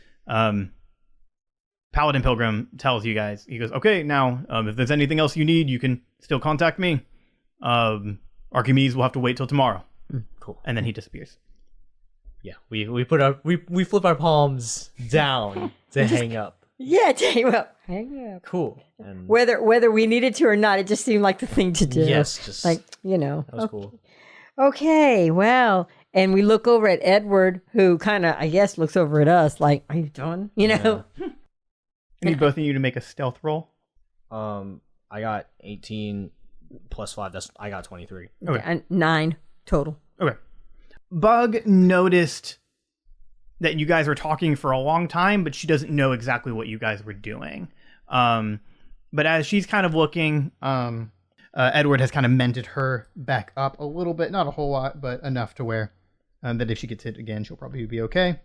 Paladin Pilgrim tells you guys, he goes, "Okay, now, if there's anything else you need, you can still contact me. Archimedes will have to wait till tomorrow." Cool. And then he disappears. Yeah. We flip our palms down to hang up. Yeah, hang up. Cool. And Whether we needed to or not, it just seemed like the thing to do. yes, just that was cool. Okay, well, and we look over at Edward, who kind of, I guess, looks over at us like, "Are you done?" I need both of you to make a stealth roll. I got 18 plus 5. I got 23. Okay. And 9 total. Okay. Bug noticed that you guys were talking for a long time, but she doesn't know exactly what you guys were doing. But as she's kind of looking, Edward has kind of mended her back up a little bit, not a whole lot, but enough to where that if she gets hit again, she'll probably be okay.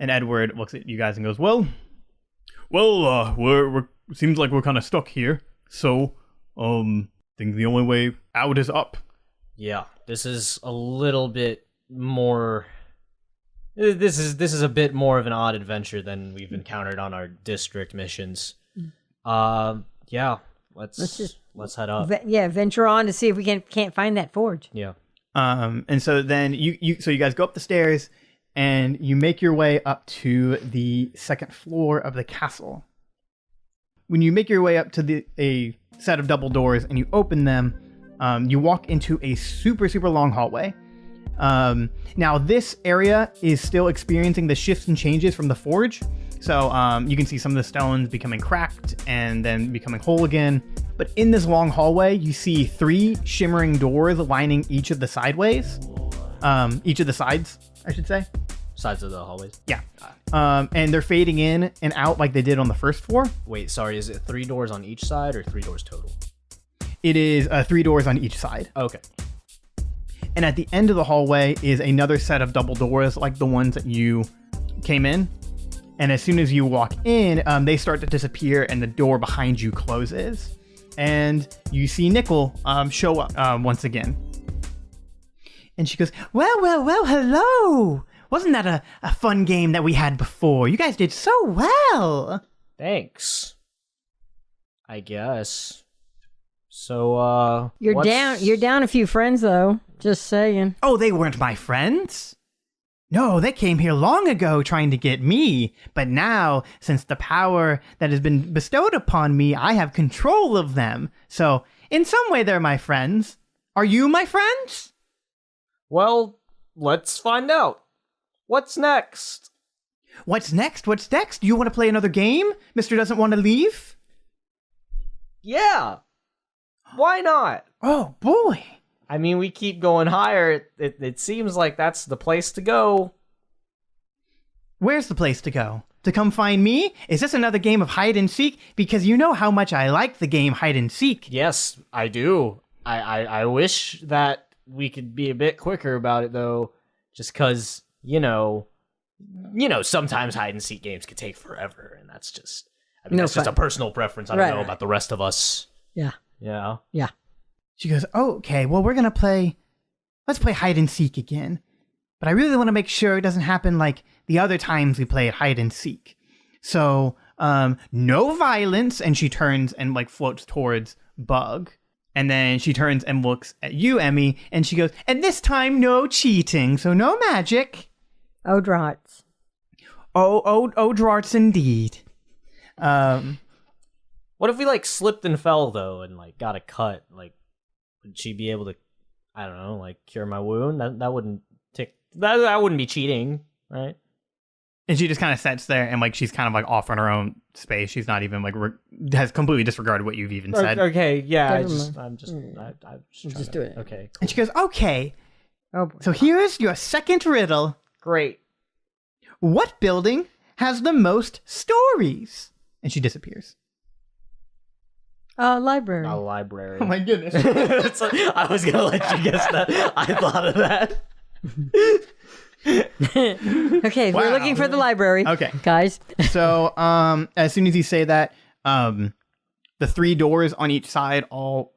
And Edward looks at you guys and goes, Well, we're seems like we're kind of stuck here. So, I think the only way out is up." Yeah, this is a little bit more. This is a bit more of an odd adventure than we've encountered on our district missions. Yeah, let's head up. Venture on to see if we can't find that forge. Yeah. And so then you guys go up the stairs and you make your way up to the second floor of the castle. When you make your way up to a set of double doors and you open them, you walk into a super, super long hallway. Now this area is still experiencing the shifts and changes from the forge. So you can see some of the stones becoming cracked and then becoming whole again. But in this long hallway, you see 3 shimmering doors lining each of the sides, I should say. Sides of the hallways. Yeah. And they're fading in and out like they did on the first floor. Wait, sorry, is it 3 doors on each side or 3 doors total? It is 3 doors on each side. Okay. And at the end of the hallway is another set of double doors like the ones that you came in. And as soon as you walk in, they start to disappear and the door behind you closes. And you see Nickle show up once again. And she goes, well, hello. Wasn't that a fun game that we had before? You guys did so well. Thanks. I guess. So, You're down a few friends, though. Just saying. Oh, they weren't my friends? No, they came here long ago trying to get me. But now, since the power that has been bestowed upon me, I have control of them. So, in some way, they're my friends. Are you my friends? Well, let's find out. What's next? What's next? Do you want to play another game? Mr. doesn't want to leave? Yeah. Why not? Oh, boy. I mean, we keep going higher. It seems like that's the place to go. Where's the place to go? To come find me? Is this another game of hide and seek? Because you know how much I like the game hide and seek. Yes, I do. I wish that we could be a bit quicker about it, though. just because sometimes hide and seek games can take forever, and that's just that's just a personal preference. I don't know about the rest of us. Yeah. Yeah. She goes, oh, okay, well, let's play hide and seek again. But I really want to make sure it doesn't happen like the other times we played hide and seek. So, no violence. And she turns and like floats towards Bug. And then she turns and looks at you, Emmy, and she goes, and this time no cheating, so no magic. Oh, drarts. Oh, drarts indeed. What if we like slipped and fell though and like got a cut? Like, would she be able to, I don't know, like cure my wound? That wouldn't that wouldn't be cheating, right? And she just kind of sits there and like she's kind of like off in her own space. She's not even like has completely disregarded what you've even said. Okay, yeah, I'm just doing it. Okay, cool. And she goes, okay. Oh boy. So here's your second riddle. Great. What building has the most stories? And she disappears. Library. A library. Oh my goodness. I was gonna let you guess that. I thought of that. Okay, Wow. we're looking for the library. Okay. Guys. So, as soon as you say that, the 3 doors on each side all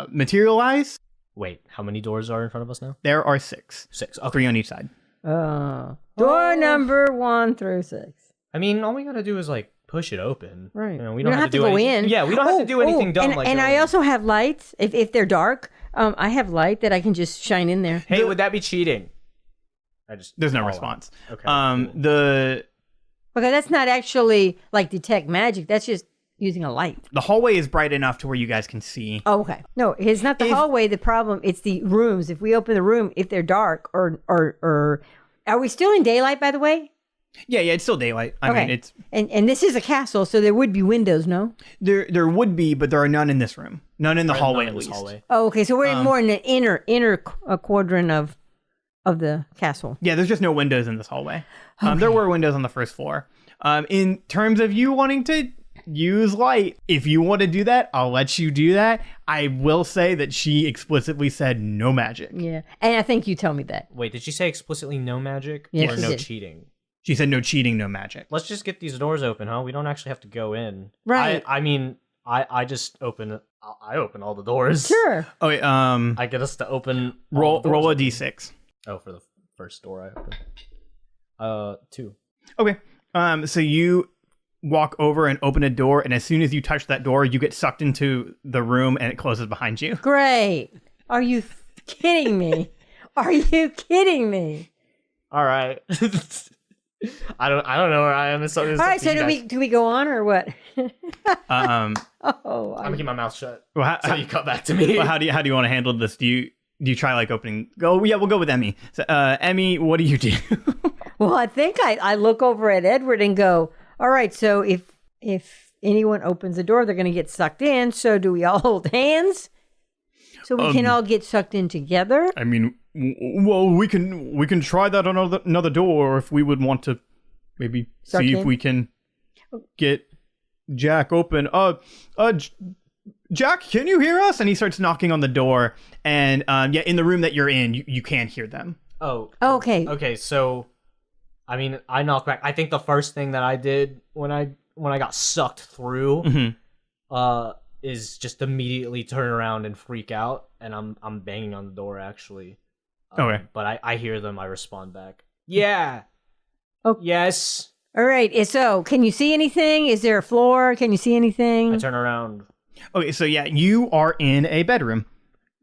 materialize. Wait, how many doors are in front of us now? There are 6. 6. Okay. 3 on each side. Door number 1 through 6. I mean, all we gotta do is like push it open. Right. We don't have to go in. Yeah, we don't have to do anything dumb like that. And I also have lights. If they're dark, I have light that I can just shine in there. Hey, would that be cheating? There's no response. Okay. Okay, that's not actually like detect magic. That's just using a light. The hallway is bright enough to where you guys can see. Oh, okay. No, it's not the hallway. The problem, it's the rooms. If we open the room, if they're dark or are we still in daylight, by the way? Yeah, it's still daylight. I mean, it's and this is a castle, so there would be windows, no? there would be, but there are none in this room. None in the hallway, at least. Oh, okay. So we're more in the inner quadrant of the castle. Yeah, there's just no windows in this hallway. There were windows on the first floor. In terms of you wanting to use light, if you want to do that, I'll let you do that. I will say that she explicitly said no magic. Yeah, and I think you tell me that. Wait, did she say explicitly no magic Yes, or she no did. cheating? She said no cheating, no magic. Let's just get these doors open, huh? We don't actually have to go in. Right. I mean, I just open. I open all the doors. Sure. Oh wait, I get us to open. roll a doors. d6. Oh, for the first door I open. 2. Okay. So you walk over and open a door, and as soon as you touch that door, you get sucked into the room, and it closes behind you. Great. Are you kidding me? Are you kidding me? All right. I don't know where I am. All right. So do we go on or what? Um. Oh, I'm gonna keep my mouth shut. Well, So you cut back to me. Well, how do you want to handle this? Do you try like opening? Yeah, we'll go with Emmy. So, Emmy, what do you do? Well, I think I look over at Edward and go, all right, so if anyone opens the door, they're going to get sucked in. So do we all hold hands so we can all get sucked in together? I mean, well, we can try that on another door if we would want to maybe see if we can get Jak open. Jak, can you hear us? And he starts knocking on the door, and in the room that you're in, you can't hear them. Oh. Okay. Okay, so I mean, I knock back. I think the first thing that I did when I got sucked through is just immediately turn around and freak out, and I'm banging on the door actually. Okay. But I hear them, I respond back. Yeah. Oh. Yes. All right. So can you see anything? Is there a floor? Can you see anything? I turn around. Okay, so yeah, you are in a bedroom.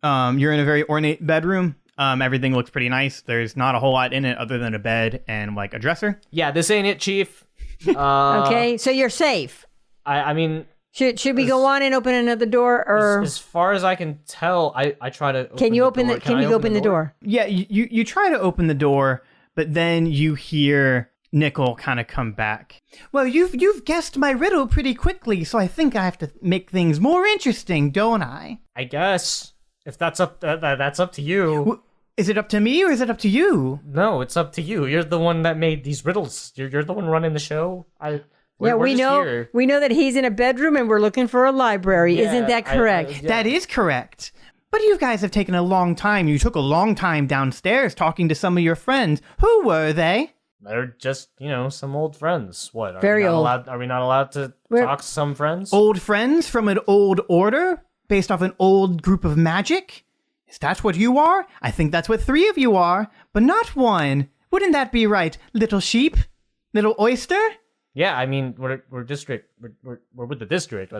You're in a very ornate bedroom. Everything looks pretty nice. There's not a whole lot in it other than a bed and like a dresser. Yeah, this ain't it, Chief. Okay, so you're safe. I mean, should we go on and open another door, or as far as I can tell, I try to. Can you open the door? Yeah, you try to open the door, but then you hear Nickle kind of come back. Well, you've guessed my riddle pretty quickly, so I think I have to make things more interesting, don't I? I guess if that's up to you. Is it up to me or is it up to you? No, it's up to you. You're the one that made these riddles. You're the one running the show. We know that he's in a bedroom and we're looking for a library. Yeah, Isn't that correct? That is correct. But you guys have taken a long time. You took a long time downstairs talking to some of your friends. Who were they? They're just, some old friends. What? Very old. Are we not allowed to talk to some friends? Old friends from an old order based off an old group of magic? Is that what you are? I think that's what 3 of you are, but not 1. Wouldn't that be right, little sheep? Little oyster? Yeah, I mean, we're district. We're with the district.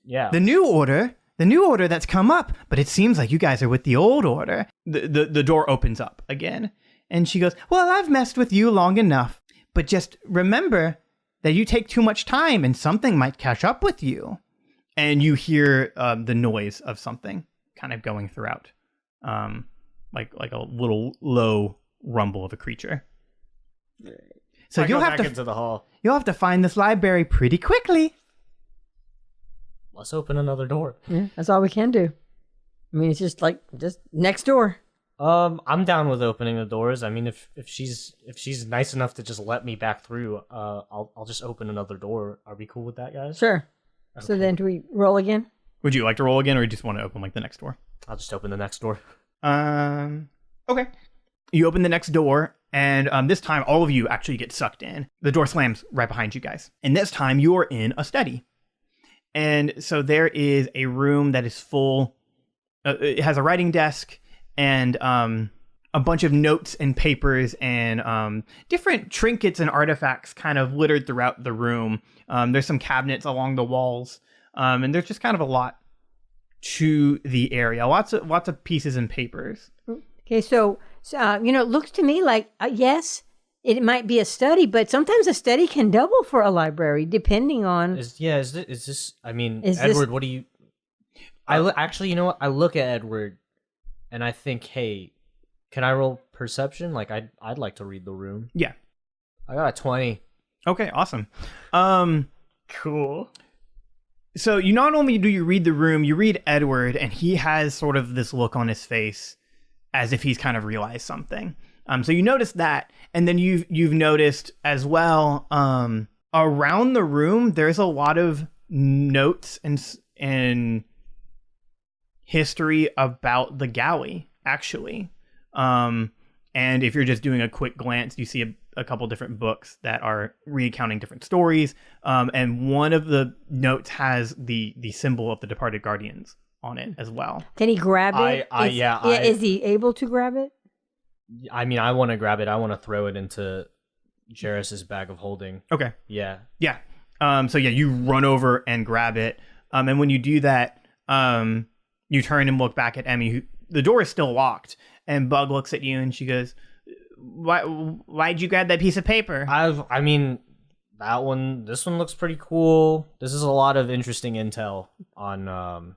Yeah. The new order that's come up, but it seems like you guys are with the old order. The door opens up again, and she goes, well, I've messed with you long enough, but just remember that you take too much time and something might catch up with you. And you hear the noise of something kind of going throughout, like a little low rumble of a creature. So you'll have into the hall. You'll have to find this library pretty quickly. Let's open another door. Yeah, that's all we can do. I mean, it's just next door. I'm down with opening the doors. I mean, if she's nice enough to just let me back through, I'll just open another door. Are we cool with that, guys? Sure. Okay. So then, do we roll again? Would you like to roll again, or you just want to open the next door? I'll just open the next door. Okay. You open the next door, and this time all of you actually get sucked in. The door slams right behind you guys, and this time you're in a study. And so there is a room that is full. It has a writing desk and a bunch of notes and papers and different trinkets and artifacts kind of littered throughout the room. There's some cabinets along the walls, and there's just kind of a lot to the area. Lots of pieces and papers. Okay, so it looks to me like yes, it might be a study, but sometimes a study can double for a library, depending on. Is this? I mean, Edward, what do you? Actually, you know what? I look at Edward, and I think, hey, can I roll perception? Like, I'd like to read the room. Yeah, I got a 20. Okay, awesome. Cool. So you not only do you read the room, you read Edward, and he has sort of this look on his face as if he's kind of realized something. So you notice that, and then you've noticed as well around the room there's a lot of notes and history about the galley, actually. And if you're just doing a quick glance, you see a couple different books that are recounting different stories. And one of the notes has the symbol of the departed guardians on it as well. Can he grab it? Is he able to grab it? I mean, I want to grab it. I want to throw it into Jairus's bag of holding. Okay. Yeah. Yeah. So yeah, you run over and grab it. And when you do that, you turn and look back at Emmy. The door is still locked, and Bug looks at you and she goes, Why'd you grab that piece of paper? I mean, this one looks pretty cool. This is a lot of interesting intel on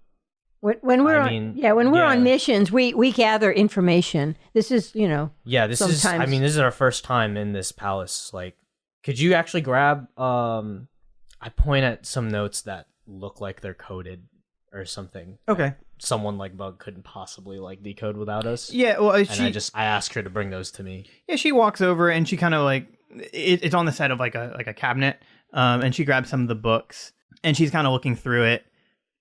when we're on missions, we gather information. This is, this is our first time in this palace. Like, could you actually grab I point at some notes that look like they're coded or something. Okay. Someone like Bug couldn't possibly like decode without us. Yeah, well, I asked her to bring those to me. Yeah, she walks over and she kind of like it's on the set of like a cabinet, and she grabs some of the books and she's kind of looking through it,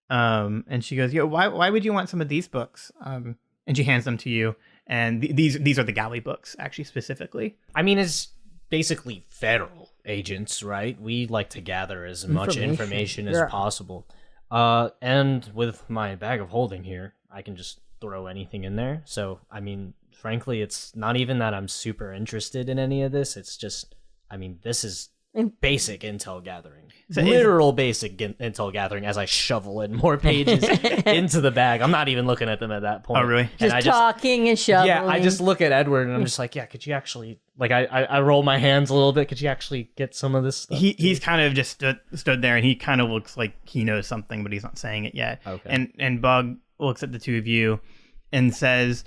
and she goes, "Yo, why would you want some of these books?" And she hands them to you, and these are the galley books actually specifically. I mean, it's basically federal agents, right? We like to gather as much information as possible. And with my bag of holding here, I can just throw anything in there. So, I mean, frankly, it's not even that I'm super interested in any of this. It's just, I mean, this is basic intel gathering. So literal basic intel gathering as I shovel in more pages into the bag. I'm not even looking at them at that point. Oh, really? Just talking and shoveling. Yeah, I just look at Edward and I'm just like, yeah, could you actually, like, I roll my hands a little bit. Could you actually get some of this stuff? He's kind of just stood there and he kind of looks like he knows something, but he's not saying it yet. Okay. And Bug looks at the two of you and says,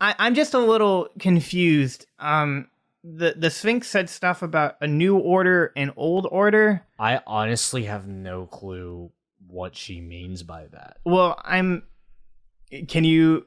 I'm just a little confused. The Sphinx said stuff about a new order and old order. I honestly have no clue what she means by that. Well, can you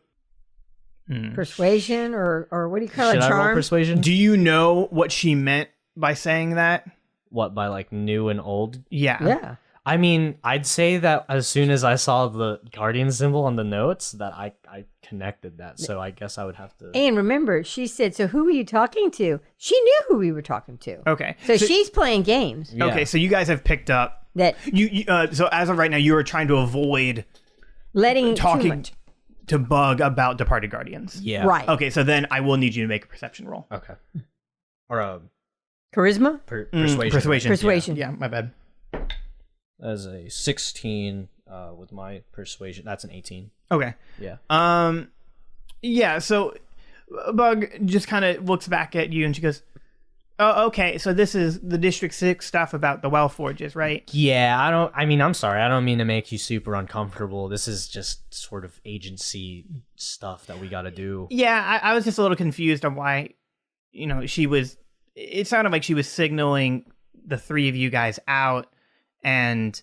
persuasion or what do you call it? Should Charm? I roll persuasion? Do you know what she meant by saying that? What, by like new and old? Yeah. Yeah. I mean, I'd say that as soon as I saw the guardian symbol on the notes, that I connected that. So I guess I would have to. And remember, she said, "So who were you talking to?" She knew who we were talking to. Okay. So she's playing games. Yeah. Okay, so you guys have picked up That so as of right now, you are trying to avoid letting too talking much. to Bug about departed guardians. Yeah. Right. Okay, so then I will need you to make a perception roll. Okay. Or Charisma? persuasion. Persuasion. Yeah, my bad. As a 16 with my persuasion, that's an 18. Okay. Yeah. Yeah, so Bug just kind of looks back at you and she goes, "Oh, okay, so this is the District 6 stuff about the well forges, right?" Yeah, I'm sorry. I don't mean to make you super uncomfortable. This is just sort of agency stuff that we got to do. Yeah, I was just a little confused on why, it sounded like she was signaling the three of you guys out, and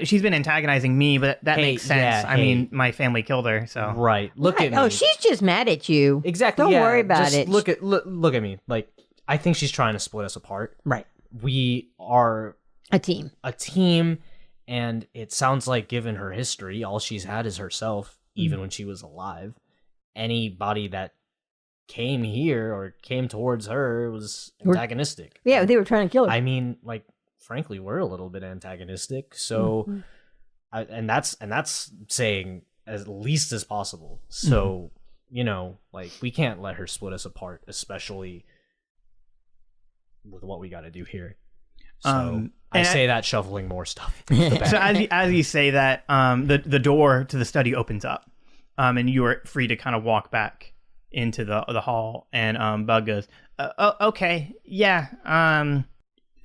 she's been antagonizing me, but that makes sense. yeah, I mean, my family killed her, so. Right. Look at me. Oh, she's just mad at you. Exactly. Don't yeah, worry about just it. Look at me. Like, I think she's trying to split us apart. Right. We are A team. and it sounds like, given her history, all she's had is herself, even when she was alive. Anybody that came here or came towards her was antagonistic. Yeah, they were trying to kill her. I mean, like, frankly, we're a little bit antagonistic. So, and that's saying as least as possible. So, like, we can't let her split us apart, especially with what we got to do here. So I say that shuffling more stuff. So as you say that, the door to the study opens up, and you are free to kind of walk back into the hall. And Bug goes, "Okay, yeah,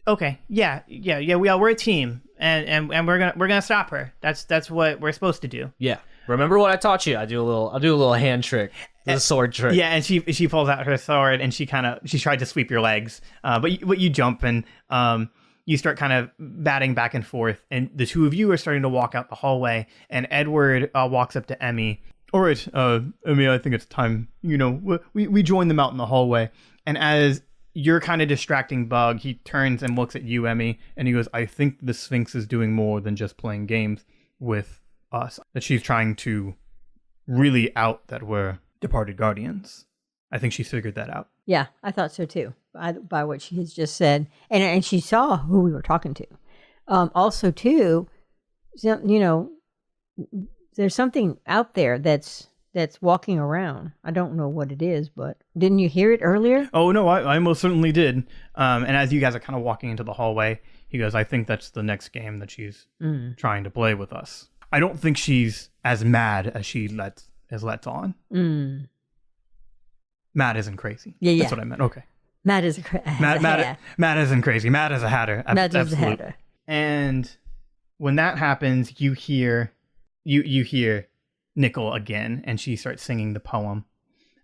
okay, yeah, we're a team, and we're gonna stop her. That's what we're supposed to do." Yeah. Remember what I taught you? I'll do a little hand trick, the sword trick. Yeah, and she pulls out her sword and she tried to sweep your legs, but you jump and you start kind of batting back and forth, and the two of you are starting to walk out the hallway, and Edward walks up to Emmy. "All right, Emmy, I think it's time. We join them out in the hallway." And as you're kind of distracting Bug, he turns and looks at you, Emmy, and he goes, "I think the Sphinx is doing more than just playing games with us. That she's trying to really out that we're departed guardians. I think she's figured that out." Yeah, I thought so too, by what she has just said. And she saw who we were talking to. Also, too, there's something out there that's walking around. I don't know what it is, but didn't you hear it earlier? Oh, no, I most certainly did. And as you guys are kind of walking into the hallway, he goes, "I think that's the next game that she's trying to play with us. I don't think she's as mad as she lets on." Mad isn't crazy. Yeah. That's what I meant. Okay. Mad is Mad isn't crazy. Mad is a hatter. Mad is a Absolute. hatter. And when that happens, you hear Nickle again, and she starts singing the poem.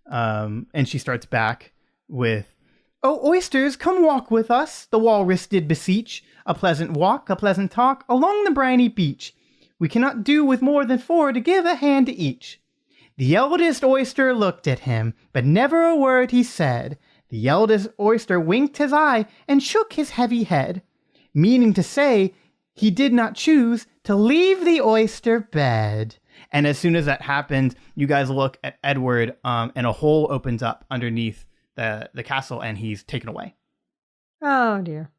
And she starts back with, "Oh, oysters, come walk with us, the walrus did beseech. A pleasant walk, a pleasant talk, along the briny beach. We cannot do with more than 4 to give a hand to each." The eldest oyster looked at him, but never a word he said. The eldest oyster winked his eye and shook his heavy head, meaning to say he did not choose to leave the oyster bed. And as soon as that happens, you guys look at Edward, and a hole opens up underneath the castle, and he's taken away. Oh, dear.